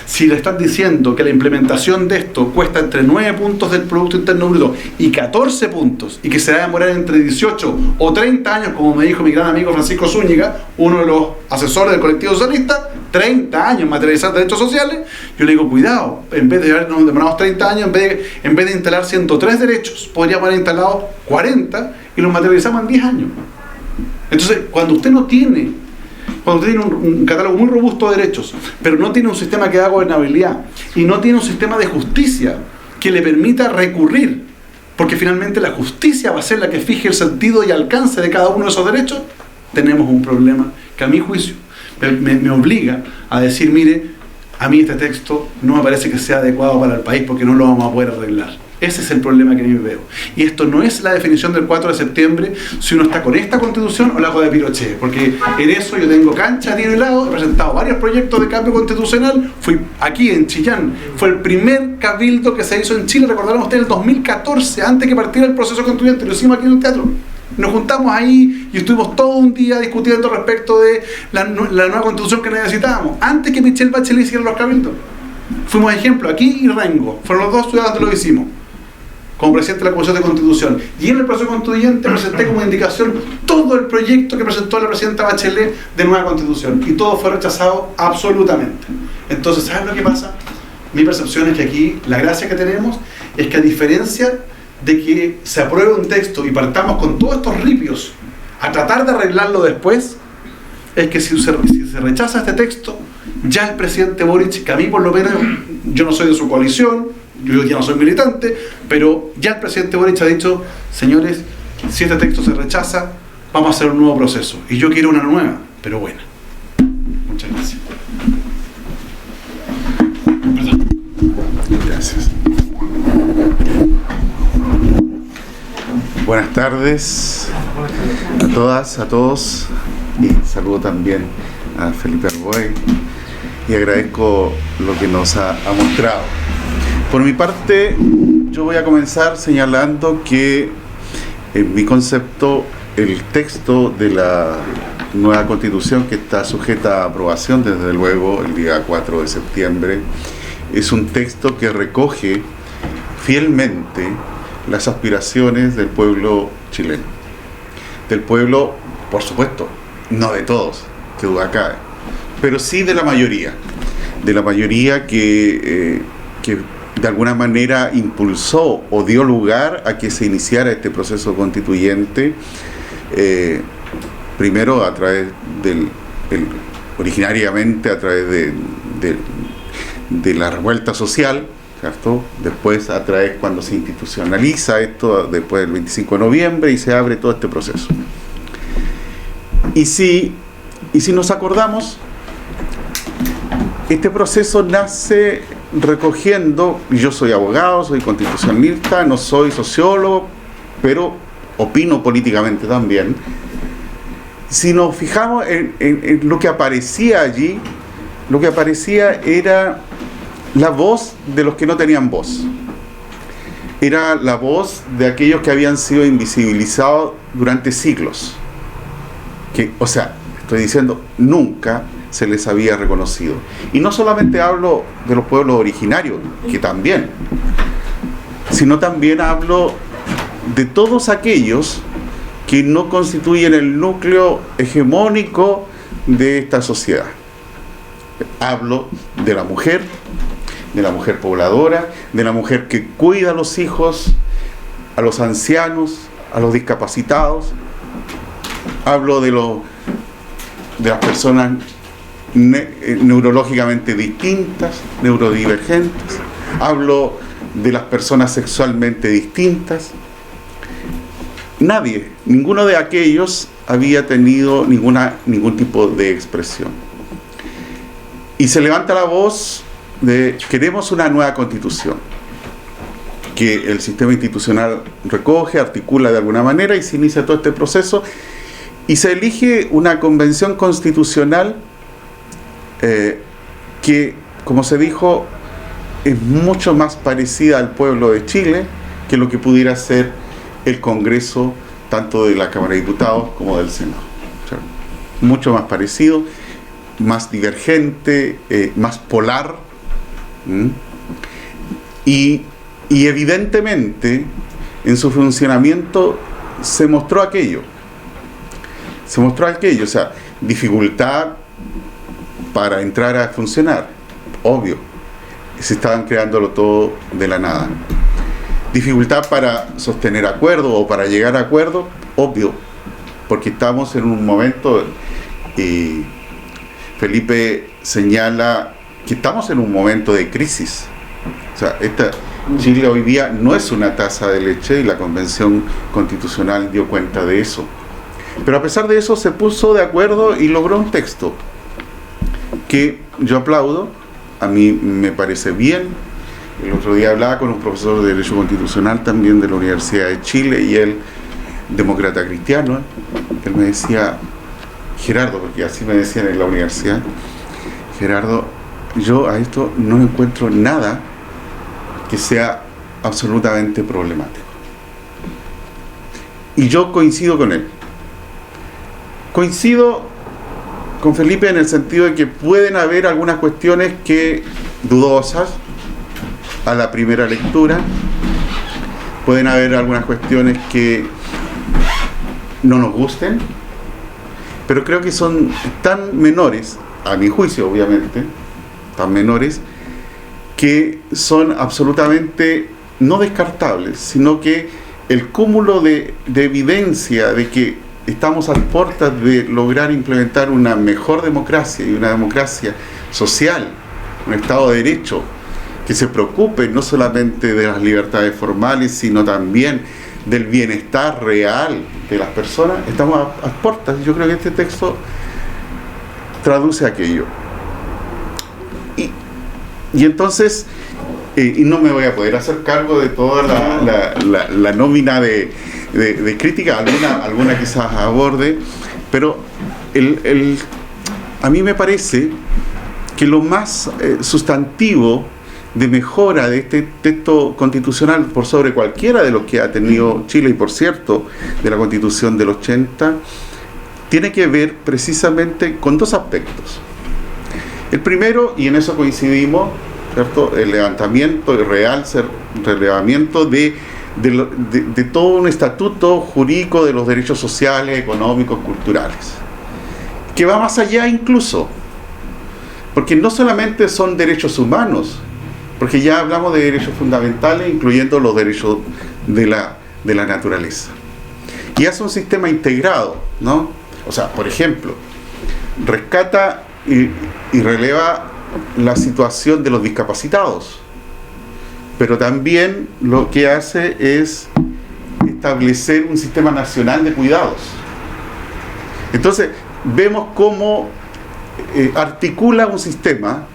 si le están diciendo que la implementación de esto cuesta entre 9 puntos del Producto Interno Bruto y 14 puntos, y que se va a demorar entre 18 o 30 años, como me dijo mi gran amigo Francisco Zúñiga, uno de los asesores del colectivo socialista, 30 años en materializar derechos sociales, yo le digo, cuidado, en vez de habernos demorado 30 años, en vez de instalar 103 derechos, podríamos haber instalado 40 y los materializamos en 10 años. Entonces, cuando usted tiene un catálogo muy robusto de derechos, pero no tiene un sistema que da gobernabilidad y no tiene un sistema de justicia que le permita recurrir, porque finalmente la justicia va a ser la que fije el sentido y alcance de cada uno de esos derechos, tenemos un problema que a mi juicio me obliga a decir, mire, a mí este texto no me parece que sea adecuado para el país porque no lo vamos a poder arreglar. Ese es el problema que yo veo. Y esto no es la definición del 4 de septiembre si uno está con esta constitución o la de Pinochet, porque en eso yo tengo cancha, tiro y lado, he presentado varios proyectos de cambio constitucional, fui aquí en Chillán, fue el primer cabildo que se hizo en Chile, recordarán ustedes, en el 2014, antes que partiera el proceso constituyente, lo hicimos aquí en el teatro. Nos juntamos ahí y estuvimos todo un día discutiendo respecto de la nueva constitución que necesitábamos, antes que Michelle Bachelet hiciera los cabildos. Fuimos ejemplo, aquí y Rengo, fueron los dos ciudades donde lo hicimos, como presidente de la Comisión de Constitución. Y en el proceso constituyente presenté como indicación todo el proyecto que presentó la presidenta Bachelet de nueva constitución. Y todo fue rechazado absolutamente. Entonces, ¿saben lo que pasa? mi percepción es que aquí la gracia que tenemos es que, a diferencia de que se apruebe un texto y partamos con todos estos ripios a tratar de arreglarlo después, es que si se rechaza este texto, ya el presidente Boric, que a mí por lo menos, yo no soy de su coalición, yo ya no soy militante, pero ya el presidente Boric ha dicho: señores, si este texto se rechaza, vamos a hacer un nuevo proceso. Y yo quiero una nueva, pero buena. Muchas gracias. Gracias. Buenas tardes a todas, a todos, y saludo también a Felipe Arboe y agradezco lo que nos ha mostrado. Por mi parte, yo voy a comenzar señalando que en mi concepto el texto de la nueva Constitución, que está sujeta a aprobación desde luego el día 4 de septiembre, es un texto que recoge fielmente las aspiraciones del pueblo chileno. Del pueblo, por supuesto, no de todos, que duda cabe, pero sí de la mayoría que de alguna manera impulsó o dio lugar a que se iniciara este proceso constituyente, primero a través originariamente a través de la revuelta social, ¿cierto? Después a través, cuando se institucionaliza esto, después del 25 de noviembre, y se abre todo este proceso. Y si nos acordamos, este proceso nace recogiendo, yo soy abogado, soy constitucionalista, no soy sociólogo, pero opino políticamente también. Si nos fijamos en lo que aparecía allí, lo que aparecía era la voz de los que no tenían voz. Era la voz de aquellos que habían sido invisibilizados durante siglos. O sea, estoy diciendo, nunca se les había reconocido. Y no solamente hablo de los pueblos originarios, que también, sino también hablo de todos aquellos que no constituyen el núcleo hegemónico de esta sociedad. Hablo de la mujer pobladora, de la mujer que cuida a los hijos, a los ancianos, a los discapacitados. Hablo de las personas neurológicamente distintas, neurodivergentes. Hablo de las personas sexualmente distintas. Ninguno de aquellos había tenido ningún tipo de expresión. Y se levanta la voz de: queremos una nueva Constitución, que el sistema institucional recoge, articula de alguna manera, y se inicia todo este proceso, y se elige una convención constitucional que, como se dijo, es mucho más parecida al pueblo de Chile que lo que pudiera ser el Congreso, tanto de la Cámara de Diputados como del Senado. O sea, mucho más parecido, más divergente, más polar. Y evidentemente en su funcionamiento se mostró aquello, o sea, dificultad para entrar a funcionar, obvio, se estaban creándolo todo de la nada. Dificultad para sostener acuerdos o para llegar a acuerdos, obvio, porque estamos en un momento, Felipe señala que estamos en un momento de crisis. O sea, Chile hoy día no es una taza de leche, y la Convención Constitucional dio cuenta de eso. Pero a pesar de eso se puso de acuerdo y logró un texto que yo aplaudo, a mí me parece bien. El otro día hablaba con un profesor de Derecho Constitucional también de la Universidad de Chile, y él, demócrata cristiano, él me decía: Gerardo, porque así me decían en la universidad, Gerardo, yo a esto no encuentro nada que sea absolutamente problemático. Y yo coincido con él. Coincido con Felipe en el sentido de que pueden haber algunas cuestiones dudosas a la primera lectura, pueden haber algunas cuestiones que no nos gusten, pero creo que son tan menores, a mi juicio obviamente, tan menores, que son absolutamente no descartables, sino que el cúmulo de evidencia de que estamos a puertas de lograr implementar una mejor democracia y una democracia social, un Estado de Derecho que se preocupe no solamente de las libertades formales, sino también del bienestar real de las personas, estamos a puertas. Yo creo que este texto traduce aquello. Y entonces, y no me voy a poder hacer cargo de toda la nómina de crítica, alguna quizás aborde, pero a mí me parece que lo más sustantivo de mejora de este texto constitucional por sobre cualquiera de los que ha tenido Chile, y por cierto, de la Constitución del 80, tiene que ver precisamente con dos aspectos. El primero, y en eso coincidimos, ¿cierto?, el levantamiento, el relevamiento de todo un estatuto jurídico de los derechos sociales, económicos, culturales, que va más allá incluso, porque no solamente son derechos humanos, porque ya hablamos de derechos fundamentales, incluyendo los derechos de la naturaleza. Y hace un sistema integrado, ¿no? O sea, por ejemplo, rescata y releva la situación de los discapacitados, pero también lo que hace es establecer un sistema nacional de cuidados. Entonces, vemos cómo articula un sistema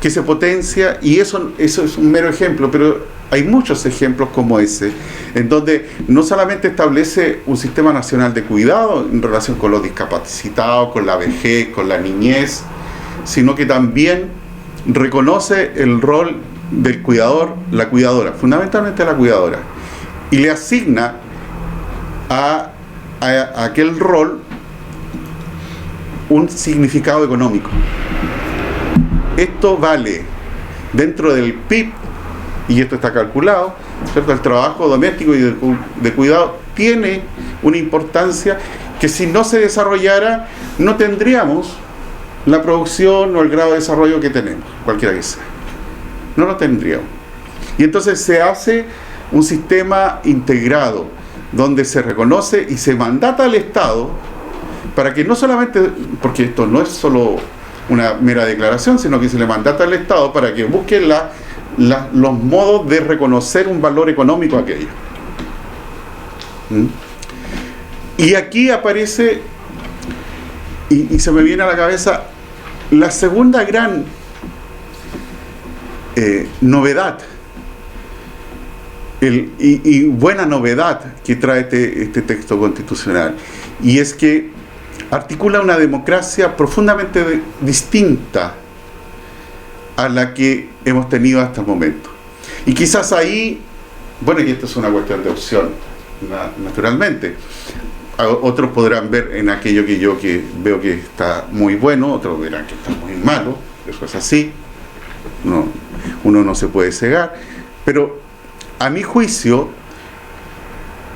que se potencia, y eso es un mero ejemplo, pero hay muchos ejemplos como ese, en donde no solamente establece un sistema nacional de cuidado en relación con los discapacitados, con la vejez, con la niñez, sino que también reconoce el rol del cuidador, la cuidadora, fundamentalmente la cuidadora, y le asigna a aquel rol un significado económico. Esto vale dentro del PIB, y esto está calculado, ¿cierto? El trabajo doméstico y de cuidado tiene una importancia que si no se desarrollara no tendríamos la producción o el grado de desarrollo que tenemos, cualquiera que sea. No lo tendríamos. Y entonces se hace un sistema integrado donde se reconoce y se mandata al Estado para que no solamente, porque esto no es solo una mera declaración, sino que se le mandata al Estado para que busque los modos de reconocer un valor económico a aquello. Y aquí aparece, y se me viene a la cabeza, la segunda gran novedad, y buena novedad que trae este texto constitucional, y es que articula una democracia profundamente distinta a la que hemos tenido hasta el momento. Y quizás ahí, bueno, y esto es una cuestión de opción, naturalmente. Otros podrán ver en aquello que veo que está muy bueno, otros verán que está muy malo, eso es así, uno no se puede cegar, pero a mi juicio,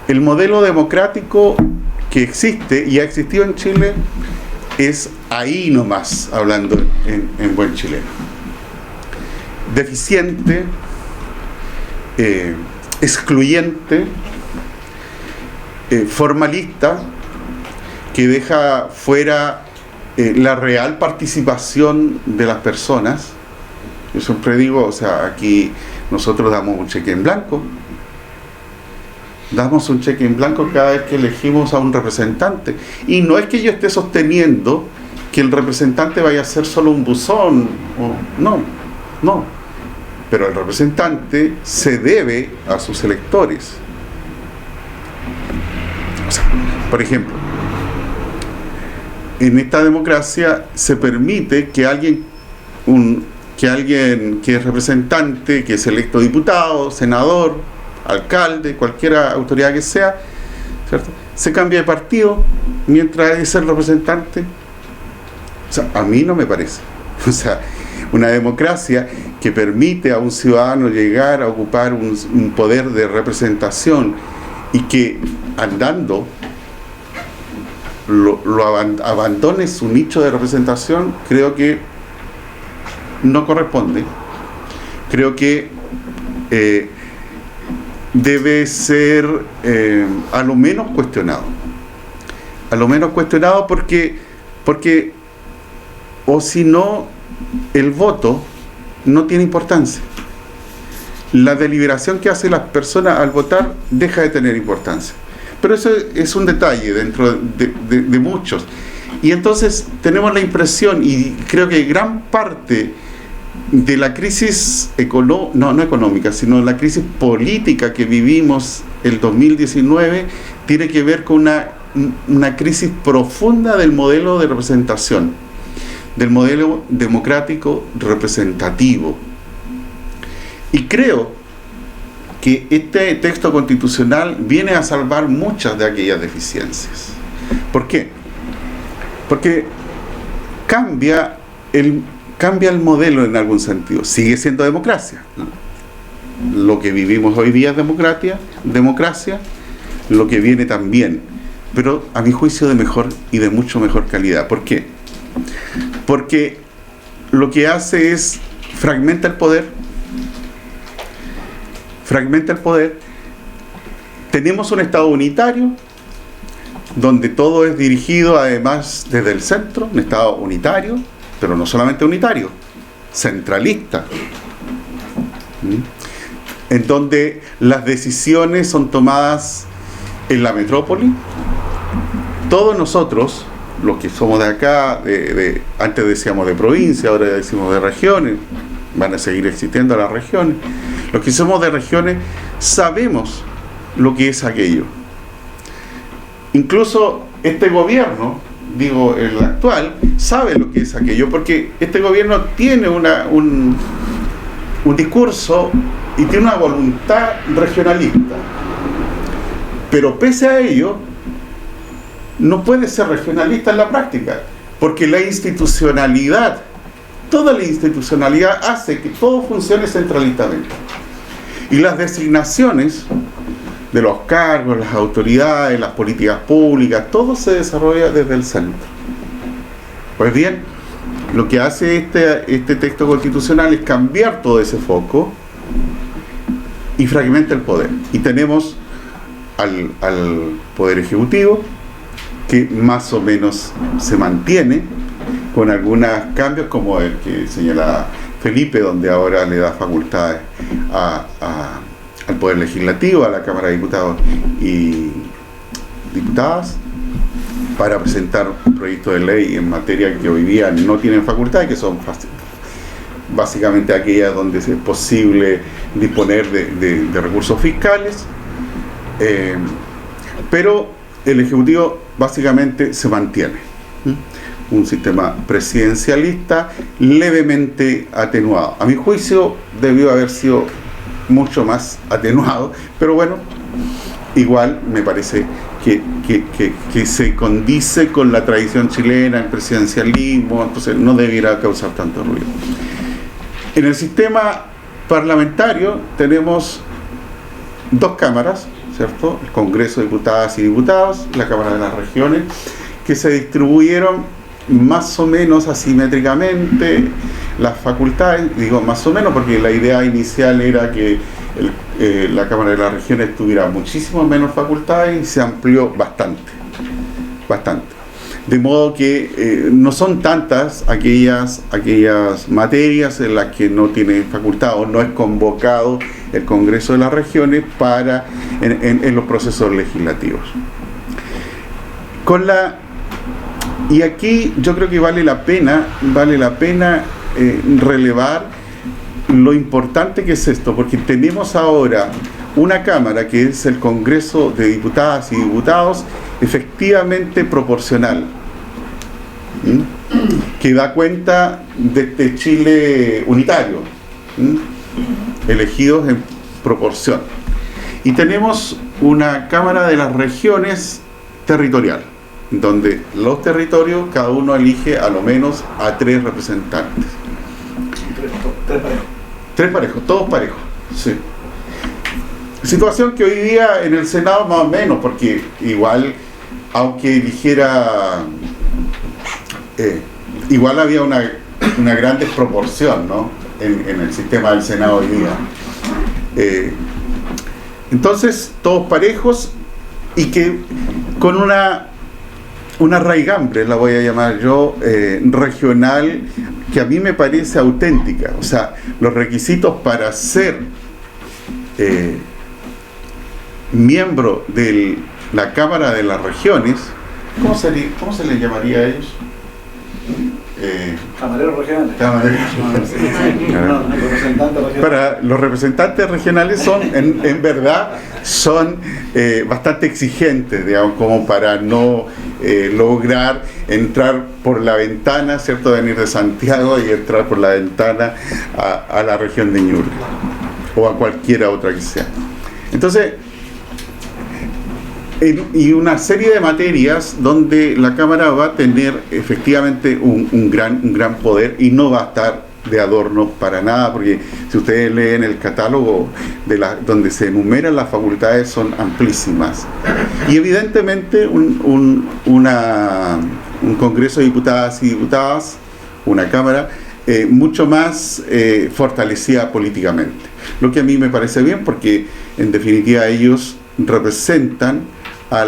el modelo democrático que existe y ha existido en Chile es ahí nomás, hablando en buen chileno. Deficiente, excluyente, formalista, que deja fuera la real participación de las personas. Yo siempre digo, o sea, aquí nosotros damos un cheque en blanco. Damos un cheque en blanco cada vez que elegimos a un representante. Y no es que yo esté sosteniendo que el representante vaya a ser solo un buzón. No. Pero el representante se debe a sus electores. O sea, por ejemplo, en esta democracia se permite que alguien que es representante, que es electo diputado, senador, alcalde, cualquier autoridad que sea, ¿cierto?, se cambia de partido mientras es el representante. O sea, a mí no me parece. O sea, una democracia que permite a un ciudadano llegar a ocupar un poder de representación y que andando abandone su nicho de representación, creo que no corresponde. creo que debe ser a lo menos cuestionado. A lo menos cuestionado porque o si no, el voto no tiene importancia. La deliberación que hacen las personas al votar deja de tener importancia. Pero eso es un detalle dentro de muchos. Y entonces tenemos la impresión, y creo que gran parte de la crisis no económica, sino la crisis política que vivimos el 2019 tiene que ver con una crisis profunda del modelo de representación, del modelo democrático representativo. Y creo que este texto constitucional viene a salvar muchas de aquellas deficiencias. ¿Por qué? Porque cambia el modelo en algún sentido. Sigue siendo democracia, ¿no? Lo que vivimos hoy día es democracia, lo que viene también, pero a mi juicio de mejor y de mucho mejor calidad. ¿Por qué? Porque lo que hace es fragmenta el poder. Tenemos un Estado unitario donde todo es dirigido además desde el centro, un Estado unitario, pero no solamente unitario, centralista, en donde las decisiones son tomadas en la metrópoli. Todos nosotros, los que somos de acá, antes decíamos de provincia, ahora decimos de regiones, van a seguir existiendo las regiones. Los que somos de regiones sabemos lo que es aquello. Incluso este gobierno, digo el actual, sabe lo que es aquello, porque este gobierno tiene un discurso y tiene una voluntad regionalista. Pero pese a ello, no puede ser regionalista en la práctica, porque la institucionalidad, toda la institucionalidad hace que todo funcione centralistamente. Y las designaciones de los cargos, las autoridades, las políticas públicas, todo se desarrolla desde el centro. Pues bien, lo que hace este texto constitucional es cambiar todo ese foco y fragmenta el poder. Y tenemos al Poder Ejecutivo, que más o menos se mantiene, con algunos cambios como el que señala Felipe, donde ahora le da facultades al Poder Legislativo, a la Cámara de Diputados y Diputadas, para presentar un proyecto de ley en materia que hoy día no tienen facultades, que son básicamente aquellas donde es posible disponer de recursos fiscales, pero el Ejecutivo básicamente se mantiene. Un sistema presidencialista levemente atenuado. A mi juicio debió haber sido mucho más atenuado, pero bueno, igual me parece que se condice con la tradición chilena, el presidencialismo, entonces no debiera causar tanto ruido. En el sistema parlamentario tenemos dos cámaras, ¿cierto? El Congreso de Diputadas y Diputados, la Cámara de las Regiones, que se distribuyeron más o menos asimétricamente las facultades. Digo más o menos porque la idea inicial era que la Cámara de las Regiones tuviera muchísimo menos facultades y se amplió bastante. De modo que no son tantas aquellas materias en las que no tiene facultad o no es convocado el Congreso de las Regiones en los procesos legislativos. Y aquí yo creo que vale la pena relevar lo importante que es esto, porque tenemos ahora una Cámara que es el Congreso de Diputadas y Diputados efectivamente proporcional, que da cuenta de este Chile unitario, elegidos en proporción. Y tenemos una Cámara de las Regiones territorial, donde los territorios, cada uno elige a lo menos a 3 representantes. Tres parejos, todos parejos, sí. Situación que hoy día en el Senado más o menos, porque igual, aunque eligiera, igual había una gran desproporción, ¿no? en el sistema del Senado hoy día. Entonces, todos parejos y que con una raigambre, la voy a llamar yo, regional, que a mí me parece auténtica. O sea, los requisitos para ser miembro de la Cámara de las Regiones, ¿cómo se le llamaría a ellos? Camareros regionales. Para los representantes regionales son, en verdad, son bastante exigentes, digamos, como para no lograr entrar por la ventana, ¿cierto?, de venir de Santiago y entrar por la ventana a la región de Ñuble o a cualquiera otra que sea. Entonces, y una serie de materias donde la Cámara va a tener efectivamente un gran poder y no va a estar de adorno para nada, porque si ustedes leen el catálogo donde se enumeran las facultades, son amplísimas. Y evidentemente un Congreso de Diputadas y Diputados, una Cámara, mucho más fortalecida políticamente. Lo que a mí me parece bien, porque en definitiva ellos representan a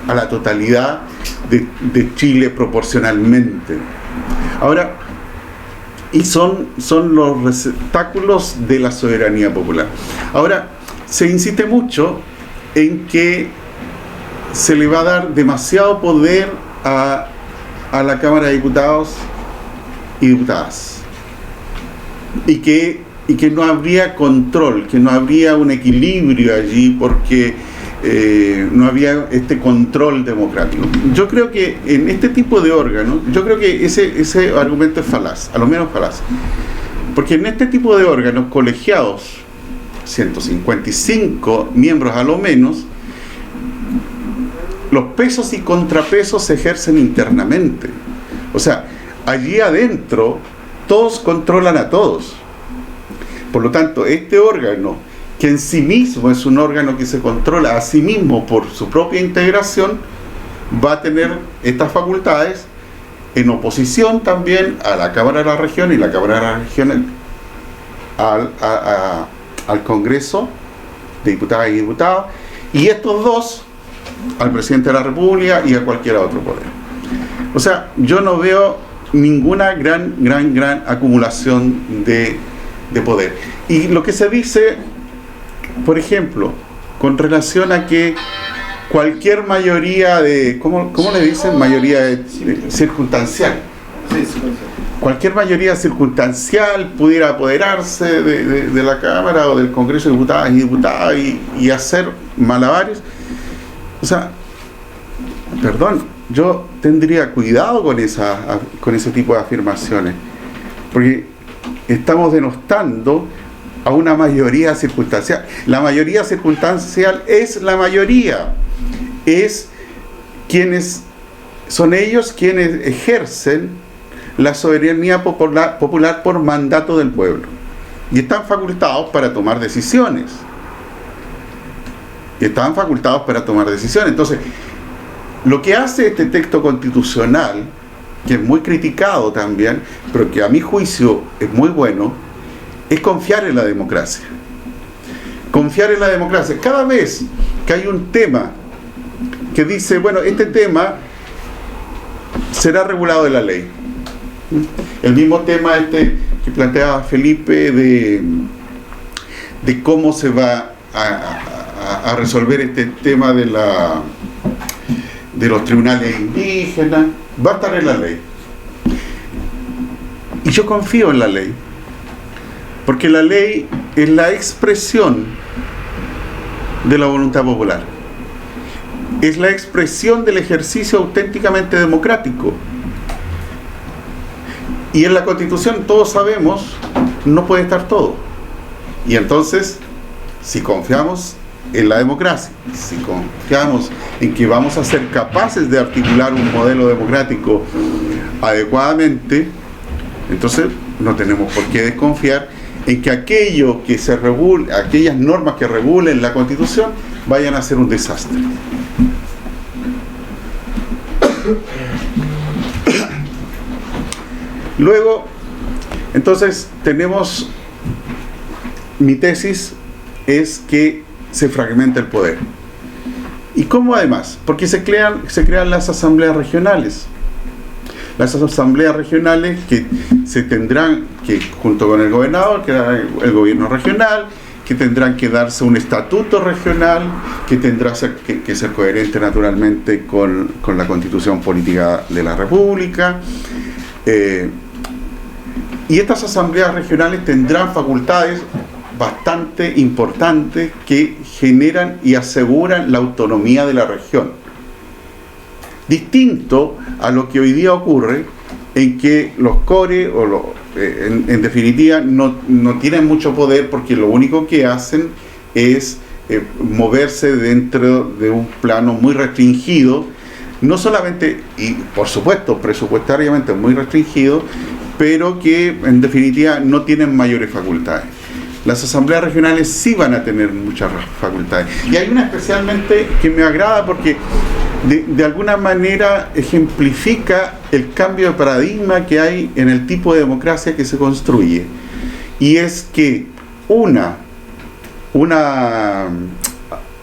la totalidad de Chile proporcionalmente. Ahora, y son los receptáculos de la soberanía popular. Ahora, se insiste mucho en que se le va a dar demasiado poder a la Cámara de Diputados y Diputadas, y que no habría control, que no habría un equilibrio allí, porque no había este control democrático. Yo creo que en este tipo de órganos, yo creo que ese argumento es falaz, a lo menos falaz, porque en este tipo de órganos colegiados, 155 miembros a lo menos, los pesos y contrapesos se ejercen internamente. O sea, allí adentro todos controlan a todos. Por lo tanto, este órgano, que en sí mismo es un órgano que se controla a sí mismo por su propia integración, va a tener estas facultades en oposición también a la Cámara de la Región, y la Cámara de la Región al Congreso de Diputadas y Diputados, y estos dos al Presidente de la República y a cualquier otro poder. O sea, yo no veo ninguna gran acumulación de poder. Y lo que se dice, por ejemplo, con relación a que cualquier mayoría de, ¿cómo le dicen? Mayoría circunstancial. Cualquier mayoría circunstancial pudiera apoderarse de la Cámara o del Congreso de Diputadas y Diputados y hacer malabares. O sea, perdón, yo tendría cuidado con ese tipo de afirmaciones, porque estamos denostando a una mayoría circunstancial. La mayoría circunstancial es la mayoría, son ellos quienes ejercen la soberanía popular por mandato del pueblo, y están facultados para tomar decisiones. Entonces, lo que hace este texto constitucional, que es muy criticado también, pero que a mi juicio es muy bueno, es confiar en la democracia. Cada vez que hay un tema que dice, bueno, este tema será regulado en la ley. El mismo tema que planteaba Felipe de cómo se va a resolver este tema de los tribunales indígenas, va a estar en la ley. Y yo confío en la ley, porque la ley es la expresión de la voluntad popular, es la expresión del ejercicio auténticamente democrático. Y en la Constitución, todos sabemos, no puede estar todo. Y entonces, si confiamos en la democracia, si confiamos en que vamos a ser capaces de articular un modelo democrático adecuadamente, entonces no tenemos por qué desconfiar en que aquello que se regule, aquellas normas que regulen la Constitución, vayan a ser un desastre. Luego, Entonces, mi tesis es que se fragmenta el poder. ¿Y cómo además? Porque se crean las asambleas regionales. Las asambleas regionales que se tendrán que, junto con el gobernador, que era el gobierno regional, que tendrán que darse un estatuto regional, que tendrá que ser coherente naturalmente con la constitución política de la República. Y estas asambleas regionales tendrán facultades bastante importantes que generan y aseguran la autonomía de la región. Distinto a lo que hoy día ocurre, en que los CORE, en definitiva, no tienen mucho poder, porque lo único que hacen es moverse dentro de un plano muy restringido, no solamente, y por supuesto presupuestariamente muy restringido, pero que en definitiva no tienen mayores facultades. Las asambleas regionales sí van a tener muchas facultades. Y hay una especialmente que me agrada porque de alguna manera ejemplifica el cambio de paradigma que hay en el tipo de democracia que se construye. Y es que una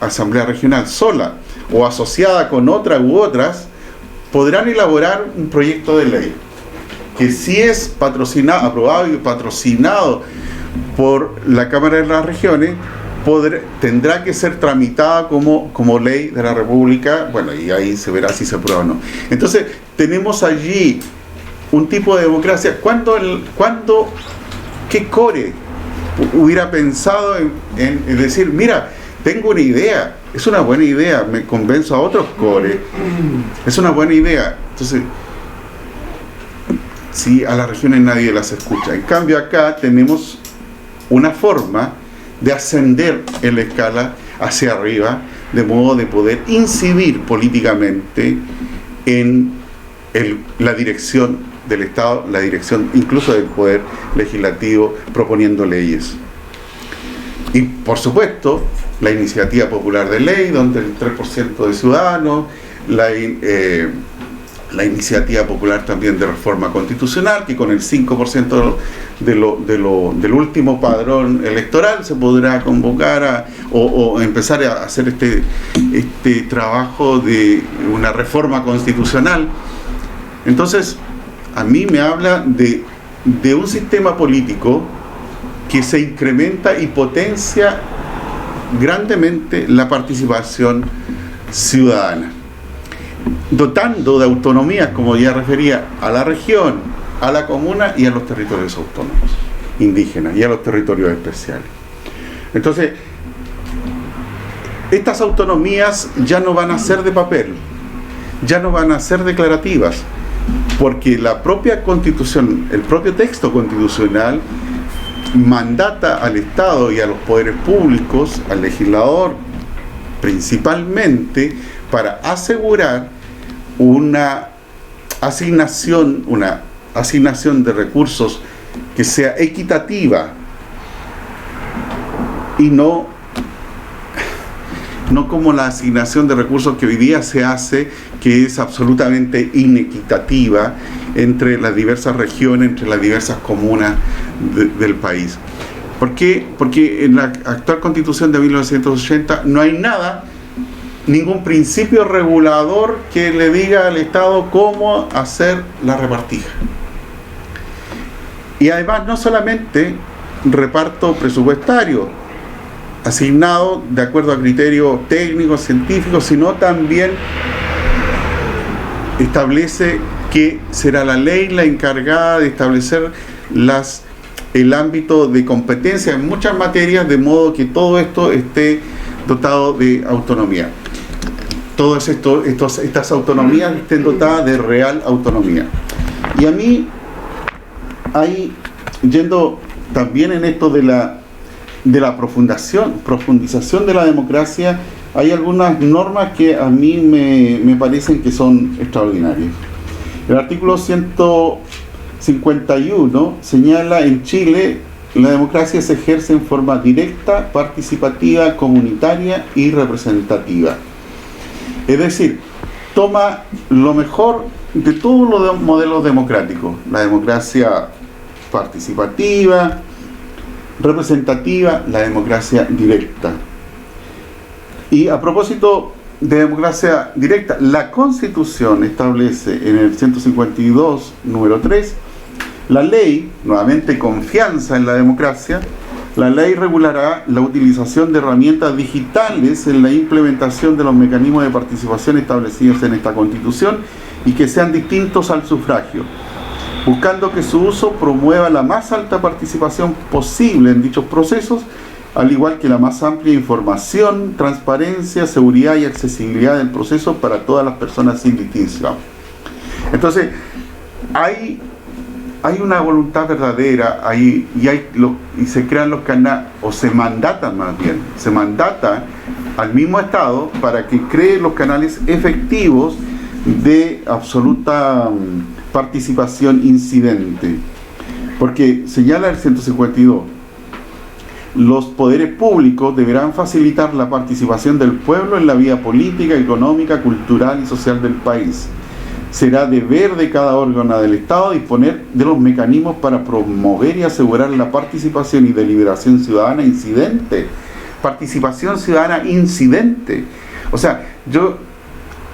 asamblea regional sola o asociada con otra u otras podrán elaborar un proyecto de ley que si es patrocinado, aprobado y patrocinado por la Cámara de las Regiones, tendrá que ser tramitada como ley de la República. Bueno, y ahí se verá si se aprueba o no. Entonces, tenemos allí un tipo de democracia. ¿Qué CORE hubiera pensado en decir, mira, tengo una idea, es una buena idea, me convenzo a otros CORE, es una buena idea? Entonces, si a las regiones nadie las escucha. En cambio, acá tenemos una forma de ascender en la escala hacia arriba, de modo de poder incidir políticamente en la dirección del Estado, la dirección incluso del poder legislativo, proponiendo leyes. Y por supuesto, la iniciativa popular de ley, donde el 3% de ciudadanos, la iniciativa popular también de reforma constitucional, que con el 5% del último padrón electoral se podrá convocar o empezar a hacer este trabajo de una reforma constitucional. Entonces, a mí me habla de un sistema político que se incrementa y potencia grandemente la participación ciudadana, dotando de autonomías, como ya refería, a la región, a la comuna y a los territorios autónomos indígenas y a los territorios especiales. Entonces, estas autonomías ya no van a ser de papel, ya no van a ser declarativas, porque la propia Constitución, el propio texto constitucional, mandata al Estado y a los poderes públicos, al legislador principalmente, para asegurar una asignación de recursos que sea equitativa y no como la asignación de recursos que hoy día se hace, que es absolutamente inequitativa entre las diversas regiones, entre las diversas comunas del país. ¿Por qué? Porque en la actual Constitución de 1980 no hay ningún principio regulador que le diga al Estado cómo hacer la repartija. Y además no solamente reparto presupuestario asignado de acuerdo a criterios técnicos, científicos, sino también establece que será la ley la encargada de establecer el ámbito de competencia en muchas materias, de modo que todo esto esté dotado de autonomía. Todas estas autonomías estén dotadas de real autonomía. Y a mí, ahí, yendo también en esto de la profundización de la democracia, hay algunas normas que a mí me parecen que son extraordinarias. El artículo 151 señala: en Chile la democracia se ejerce en forma directa, participativa, comunitaria y representativa. Es decir, toma lo mejor de todos los modelos democráticos: la democracia participativa, representativa, la democracia directa. Y a propósito de democracia directa, la Constitución establece en el 152, número 3, la ley, nuevamente confianza en la democracia, la ley regulará la utilización de herramientas digitales en la implementación de los mecanismos de participación establecidos en esta Constitución y que sean distintos al sufragio, buscando que su uso promueva la más alta participación posible en dichos procesos, al igual que la más amplia información, transparencia, seguridad y accesibilidad del proceso para todas las personas sin distinción. Entonces, hay una voluntad verdadera y se crean los canales, o se mandatan más bien, se mandata al mismo Estado para que cree los canales efectivos de absoluta participación incidente. Porque señala el 152, los poderes públicos deberán facilitar la participación del pueblo en la vida política, económica, cultural y social del país. Será deber de cada órgano del Estado disponer de los mecanismos para promover y asegurar la participación y deliberación ciudadana incidente. Participación ciudadana incidente. O sea, yo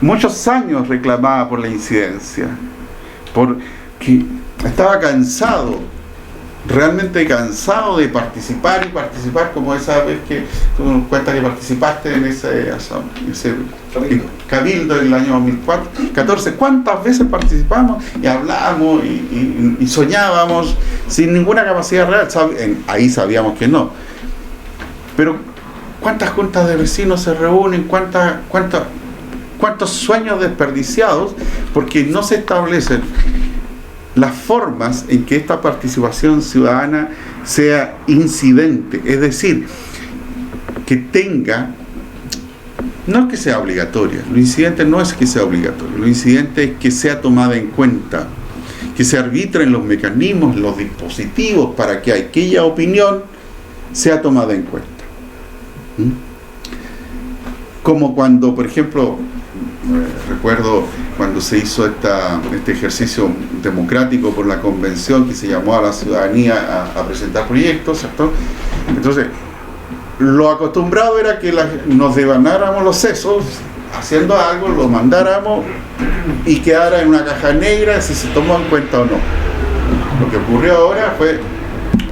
muchos años reclamaba por la incidencia, porque estaba cansado, realmente cansado de participar como esa vez que tú nos cuentas que participaste en ese cabildo en el año 2014. ¿Cuántas veces participamos y hablábamos y soñábamos sin ninguna capacidad real? Ahí sabíamos que no. Pero ¿cuántas juntas de vecinos se reúnen? ¿Cuántos sueños desperdiciados? Porque no se establecen las formas en que esta participación ciudadana sea incidente, es decir, que tenga, no es que sea obligatoria, lo incidente no es que sea obligatorio, lo incidente es que sea tomada en cuenta, que se arbitren los mecanismos, los dispositivos para que aquella opinión sea tomada en cuenta. Como cuando, por ejemplo, recuerdo cuando se hizo este ejercicio democrático por la convención que se llamó a la ciudadanía a presentar proyectos, ¿cierto? Entonces, lo acostumbrado era que nos devanáramos los sesos haciendo algo, lo mandáramos y quedara en una caja negra si se tomó en cuenta o no. Lo que ocurrió ahora fue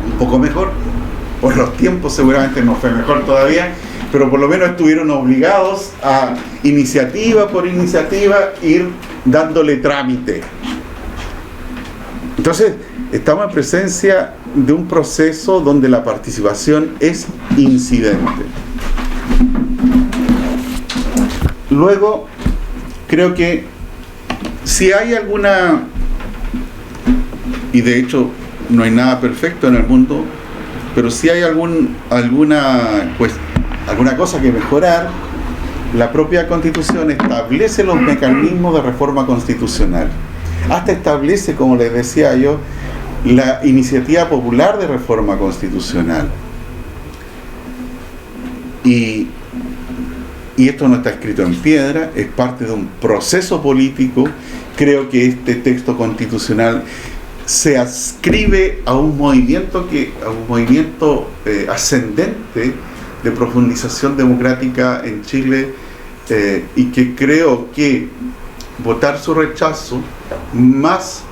un poco mejor, por los tiempos seguramente no fue mejor todavía, pero por lo menos estuvieron obligados a iniciativa por iniciativa ir dándole trámite. Entonces, estamos en presencia de un proceso donde la participación es incidente. Luego, creo que si hay alguna, y de hecho no hay nada perfecto en el mundo, pero si hay alguna cosa que mejorar, la propia Constitución establece los mecanismos de reforma constitucional. Hasta establece, como les decía yo, la iniciativa popular de reforma constitucional. Y esto no está escrito en piedra, es parte de un proceso político. Creo que este texto constitucional se adscribe a un movimiento ascendente de profundización democrática en Chile, y que creo que votar su rechazo, más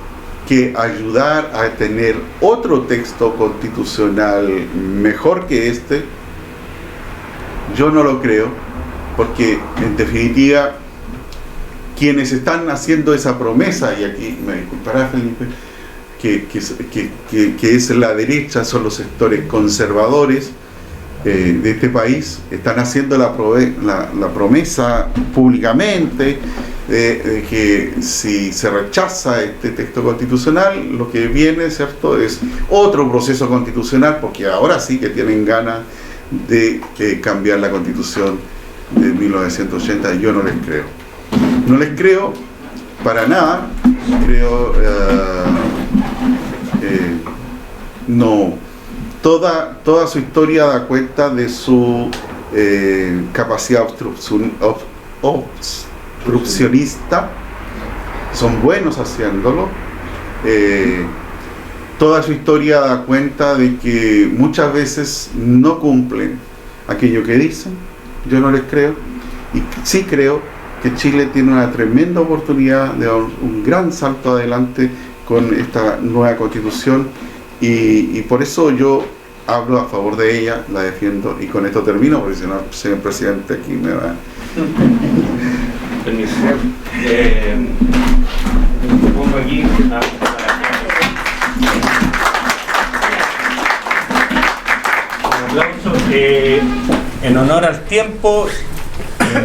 que ayudar a tener otro texto constitucional mejor que este, yo no lo creo, porque en definitiva quienes están haciendo esa promesa, y aquí me disculpará Felipe, que es la derecha, son los sectores conservadores de este país, están haciendo la promesa públicamente de que si se rechaza este texto constitucional, lo que viene, ¿cierto?, es otro proceso constitucional, porque ahora sí que tienen ganas de cambiar la Constitución de 1980, y yo no les creo. No les creo para nada. Creo no. Toda su historia da cuenta de su capacidad obstruccionista. Son buenos haciéndolo. toda su historia da cuenta de que muchas veces no cumplen aquello que dicen. Yo no les creo, y sí creo que Chile tiene una tremenda oportunidad de dar un gran salto adelante con esta nueva constitución, y por eso yo hablo a favor de ella, la defiendo, y con esto termino, porque si no, señor presidente, aquí me va. Permiso. Pongo aquí un aplauso. En honor al tiempo,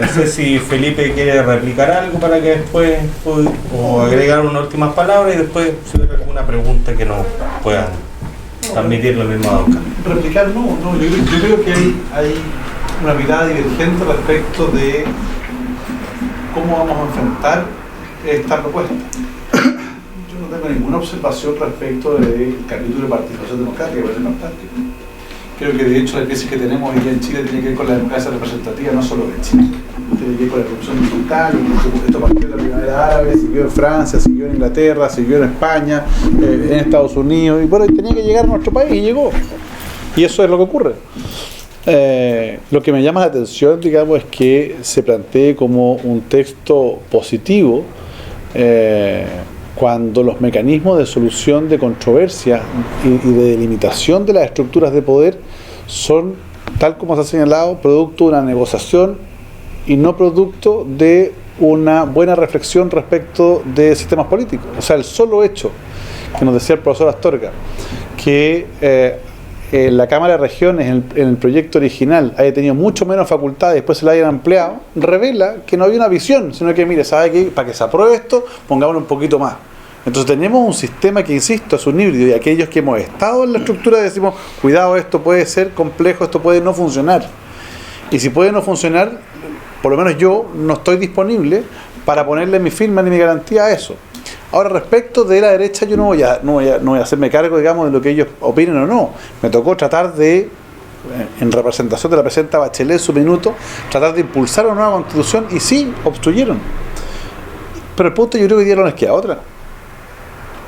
no sé si Felipe quiere replicar algo para que después, o agregar unas últimas palabras, y después si hubiera alguna pregunta que nos puedan transmitir lo mismo a Don Carlos. Replicar yo creo que hay una mirada divergente respecto de cómo vamos a enfrentar esta propuesta. Yo no tengo ninguna observación respecto del capítulo de participación democrática, que parece fantástico. Creo que de hecho la crisis que tenemos hoy día en Chile tiene que ver con la democracia representativa, no solo de Chile. Tiene que ver con la corrupción digital, esto partió de la primavera árabe, siguió en Francia, siguió en Inglaterra, siguió en España, en Estados Unidos, y bueno, tenía que llegar a nuestro país y llegó. Y eso es lo que ocurre. Lo que me llama la atención, digamos, es que se plantee como un texto positivo cuando los mecanismos de solución de controversias y de delimitación de las estructuras de poder son, tal como se ha señalado, producto de una negociación y no producto de una buena reflexión respecto de sistemas políticos. O sea, el solo hecho que nos decía el profesor Astorga, que la Cámara de Regiones en el proyecto original haya tenido mucho menos facultades y después se la hayan ampliado, revela que no había una visión, sino que, mire, ¿sabe qué? Para que se apruebe esto, pongámoslo un poquito más. Entonces tenemos un sistema que, insisto, es un híbrido, y aquellos que hemos estado en la estructura decimos, cuidado, esto puede ser complejo, esto puede no funcionar. Y si puede no funcionar, por lo menos yo no estoy disponible para ponerle mi firma ni mi garantía a eso. Ahora, respecto de la derecha, yo no voy a hacerme cargo, digamos, de lo que ellos opinen o no. Me tocó tratar de, en representación de la presidenta Bachelet en su minuto, tratar de impulsar una nueva constitución, y sí, obstruyeron. Pero el punto, yo creo que hoy día no les queda otra.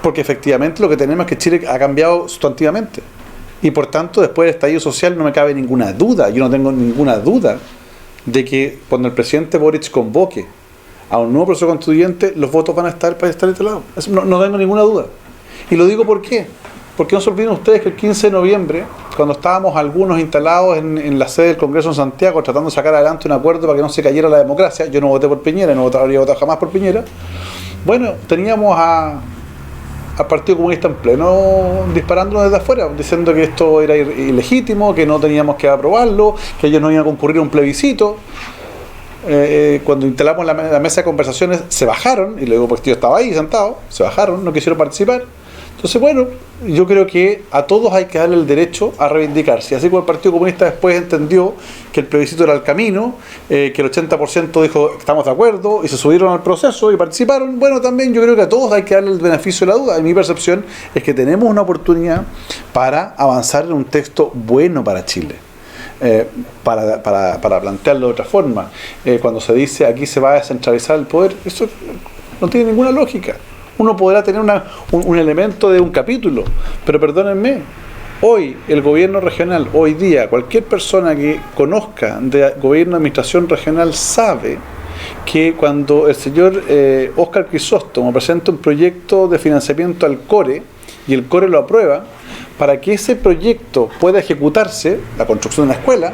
Porque efectivamente lo que tenemos es que Chile ha cambiado sustantivamente. Y por tanto, después del estallido social no me cabe ninguna duda, yo no tengo ninguna duda de que cuando el presidente Boric convoque a un nuevo proceso constituyente, los votos van a estar para estar de este lado. Eso no tengo ninguna duda. Y lo digo ¿por qué? Porque no se olviden ustedes que el 15 de noviembre, cuando estábamos algunos instalados en la sede del Congreso en Santiago, tratando de sacar adelante un acuerdo para que no se cayera la democracia, yo no voté por Piñera, no habría votado jamás por Piñera, bueno, teníamos al Partido Comunista en pleno disparándonos desde afuera, diciendo que esto era ilegítimo, que no teníamos que aprobarlo, que ellos no iban a concurrir a un plebiscito. Cuando instalamos la mesa de conversaciones, se bajaron, y luego pues yo estaba ahí sentado, se bajaron, no quisieron participar. Entonces, bueno, yo creo que a todos hay que darle el derecho a reivindicarse. Así como el Partido Comunista después entendió que el plebiscito era el camino, que el 80% dijo estamos de acuerdo, y se subieron al proceso y participaron, bueno, también yo creo que a todos hay que darle el beneficio de la duda. Y mi percepción es que tenemos una oportunidad para avanzar en un texto bueno para Chile. Para plantearlo de otra forma, cuando se dice aquí se va a descentralizar el poder, eso no tiene ninguna lógica. Uno podrá tener un elemento de un capítulo, pero perdónenme, hoy el gobierno regional, hoy día, cualquier persona que conozca de gobierno de administración regional sabe que cuando el señor Óscar Crisóstomo presenta un proyecto de financiamiento al CORE y el CORE lo aprueba, para que ese proyecto pueda ejecutarse, la construcción de una escuela,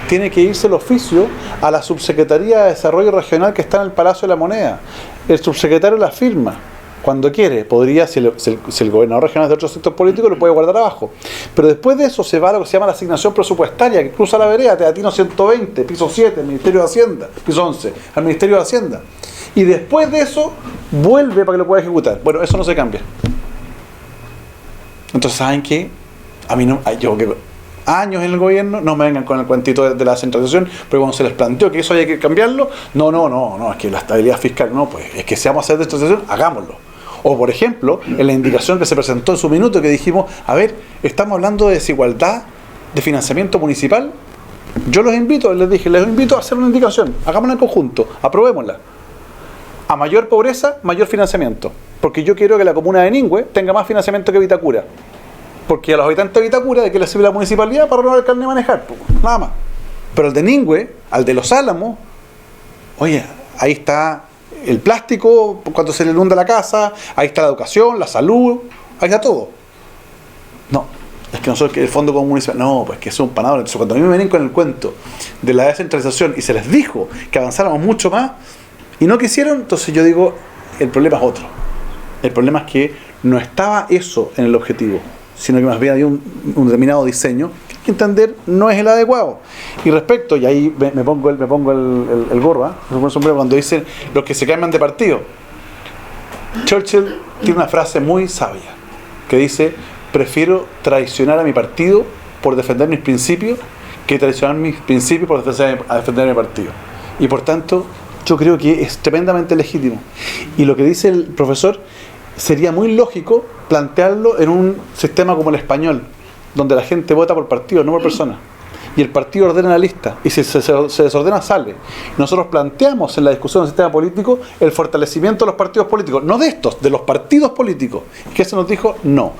tiene que irse el oficio a la Subsecretaría de Desarrollo Regional que está en el Palacio de la Moneda. El subsecretario la firma cuando quiere, podría, si el gobernador regional es de otro sector político, lo puede guardar abajo. Pero después de eso se va a lo que se llama la asignación presupuestaria, que cruza la vereda, Teatino 120, piso 7, Ministerio de Hacienda, piso 11, al Ministerio de Hacienda. Y después de eso, vuelve para que lo pueda ejecutar. Bueno, eso no se cambia. Entonces, ¿saben qué? A mí no, yo que años en el gobierno, no me vengan con el cuentito de la centralización, pero cuando se les planteó que eso hay que cambiarlo, no, es que la estabilidad fiscal, no, pues es que si vamos a hacer descentralización, hagámoslo. O por ejemplo, en la indicación que se presentó en su minuto, que dijimos, a ver, estamos hablando de desigualdad de financiamiento municipal, yo les invito a hacer una indicación, hagámosla en conjunto, aprobémosla. A mayor pobreza, mayor financiamiento, porque yo quiero que la comuna de Ningüe tenga más financiamiento que Vitacura. porque a los habitantes de Vitacura de que les sirve la municipalidad para renovar el carnet de manejar, pues, nada más. Pero al de Ningüe, al de Los Álamos, oye, ahí está el plástico cuando se le inunda la casa, ahí está la educación, la salud, ahí está todo. No, es que nosotros que el fondo como municipal, no, pues que es un panador. Entonces cuando a mí me vienen con el cuento de la descentralización y se les dijo que avanzáramos mucho más y no quisieron, entonces yo digo, el problema es otro. El problema es que no estaba eso en el objetivo, sino que más bien había un determinado diseño que hay que entender no es el adecuado. Y respecto, y ahí me pongo el gorro, me pongo el sombrero cuando dicen los que se cambian de partido. Churchill tiene una frase muy sabia que dice: prefiero traicionar a mi partido por defender mis principios que traicionar mis principios por defender mi partido. Y por tanto, yo creo que es tremendamente legítimo. Y lo que dice el profesor sería muy lógico plantearlo en un sistema como el español, donde la gente vota por partido, no por persona. Y el partido ordena la lista, y si se desordena, sale. Nosotros planteamos en la discusión del sistema político el fortalecimiento de los partidos políticos, no de estos, de los partidos políticos. ¿Qué se nos dijo? No.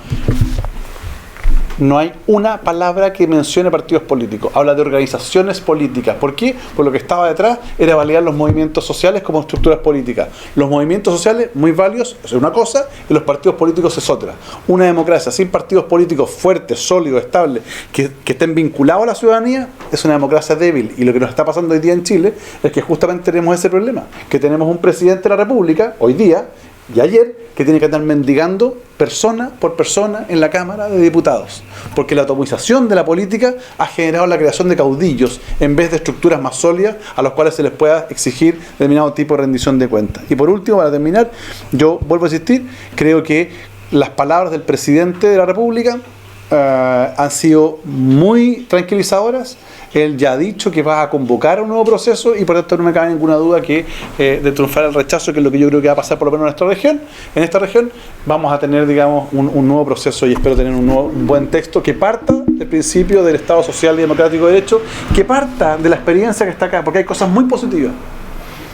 No hay una palabra que mencione partidos políticos. Habla de organizaciones políticas. ¿Por qué? Por lo que estaba detrás era validar los movimientos sociales como estructuras políticas. Los movimientos sociales, muy válidos, es una cosa, y los partidos políticos es otra. Una democracia sin partidos políticos fuertes, sólidos, estables, que estén vinculados a la ciudadanía, es una democracia débil. Y lo que nos está pasando hoy día en Chile es que justamente tenemos ese problema. Que tenemos un presidente de la República, hoy día, y ayer, que tiene que andar mendigando persona por persona en la Cámara de Diputados, porque la atomización de la política ha generado la creación de caudillos en vez de estructuras más sólidas a los cuales se les pueda exigir determinado tipo de rendición de cuentas. Y por último, para terminar, yo vuelvo a insistir, creo que las palabras del presidente de la República han sido muy tranquilizadoras. Él ya ha dicho que va a convocar un nuevo proceso y por tanto no me cabe ninguna duda que de triunfar el rechazo, que es lo que yo creo que va a pasar por lo menos en nuestra región, en esta región vamos a tener, digamos, un nuevo proceso y espero tener un buen texto que parta del principio del Estado Social y Democrático de Derecho, que parta de la experiencia que está acá, porque hay cosas muy positivas.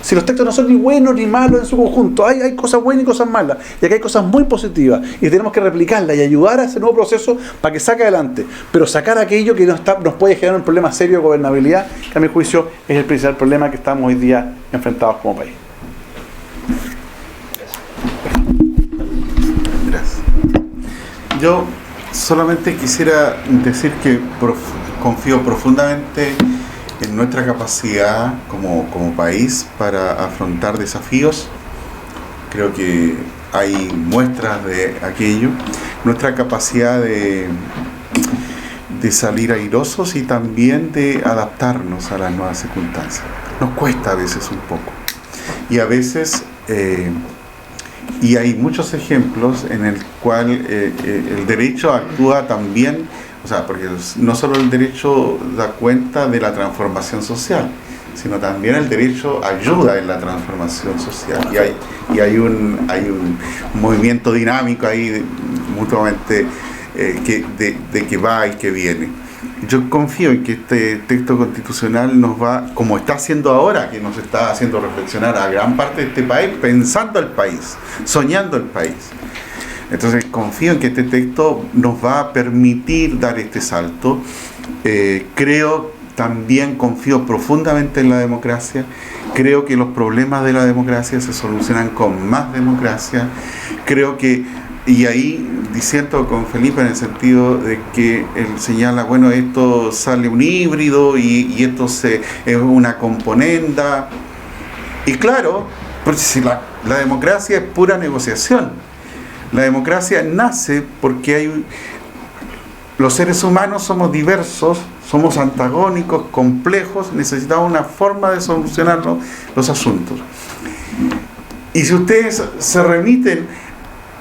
Si los textos no son ni buenos ni malos en su conjunto, hay cosas buenas y cosas malas, y acá hay cosas muy positivas, y tenemos que replicarlas y ayudar a ese nuevo proceso para que saque adelante, pero sacar aquello que nos puede generar un problema serio de gobernabilidad, que a mi juicio es el principal problema que estamos hoy día enfrentados como país. Gracias. Yo solamente quisiera decir que confío profundamente en nuestra capacidad como país para afrontar desafíos. Creo que hay muestras de aquello. Nuestra capacidad de salir airosos y también de adaptarnos a las nuevas circunstancias. Nos cuesta a veces un poco. Y a veces, y hay muchos ejemplos en el cual el derecho actúa también. O sea, porque no solo el derecho da cuenta de la transformación social, sino también el derecho ayuda en la transformación social. Y hay un movimiento dinámico ahí mutuamente de que va y que viene. Yo confío en que este texto constitucional nos va, como está haciendo ahora, que nos está haciendo reflexionar a gran parte de este país, pensando el país, soñando el país. Entonces confío en que este texto nos va a permitir dar este salto. Confío profundamente en la democracia. Creo que los problemas de la democracia se solucionan con más democracia. Creo que, y ahí diciendo con Felipe en el sentido de que él señala, bueno, esto sale un híbrido y esto es una componenda. Y claro, porque si la democracia es pura negociación. La democracia nace porque los seres humanos somos diversos, somos antagónicos, complejos, necesitamos una forma de solucionar los asuntos. Y si ustedes se remiten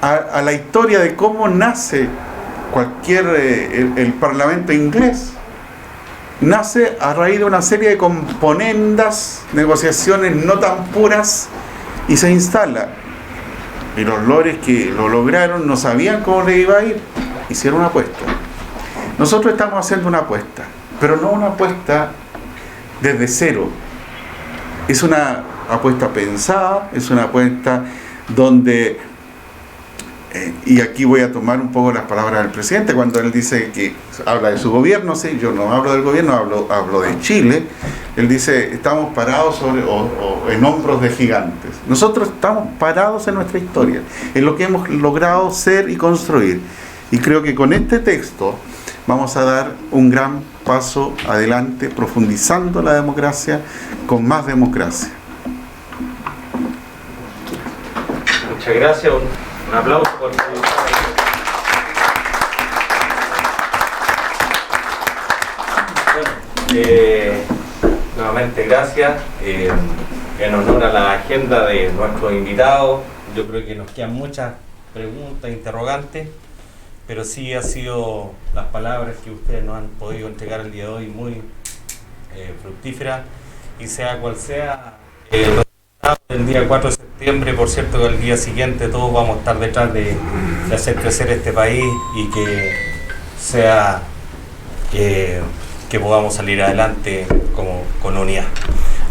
a la historia de cómo nace el Parlamento inglés, nace a raíz de una serie de componendas, negociaciones no tan puras, y se instala. Y los lores que lo lograron no sabían cómo le iba a ir, hicieron una apuesta. Nosotros estamos haciendo una apuesta, pero no una apuesta desde cero. Es una apuesta pensada, es una apuesta donde Y aquí voy a tomar un poco las palabras del presidente cuando él dice que habla de su gobierno. Sí, yo no hablo del gobierno, hablo de Chile. Él dice, estamos parados en hombros de gigantes. Nosotros estamos parados en nuestra historia, en lo que hemos logrado ser y construir. Y creo que con este texto vamos a dar un gran paso adelante, profundizando la democracia con más democracia. Muchas gracias. Un aplauso por nuevamente gracias. En honor a la agenda de nuestros invitados, yo creo que nos quedan muchas preguntas, interrogantes, pero sí ha sido las palabras que ustedes nos han podido entregar el día de hoy muy fructíferas, y sea cual sea el resultado del día 4 de septiembre, por cierto que al día siguiente todos vamos a estar detrás de hacer crecer este país y que sea que podamos salir adelante con unidad.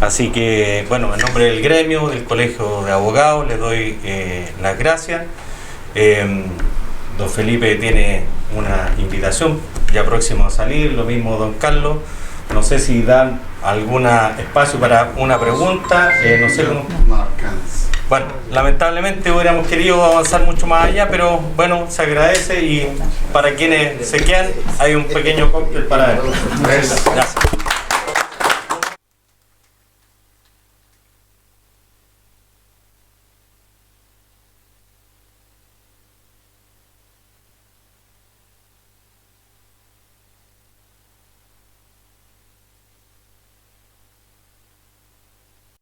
Así que, bueno, en nombre del gremio, del Colegio de Abogados, les doy las gracias. Don Felipe tiene una invitación ya próximo a salir, lo mismo don Carlos. No sé si dan algún espacio para una pregunta, no sé cómo. Bueno, lamentablemente hubiéramos querido avanzar mucho más allá, pero bueno, se agradece, y para quienes se quedan hay un pequeño cóctel para ellos. Gracias.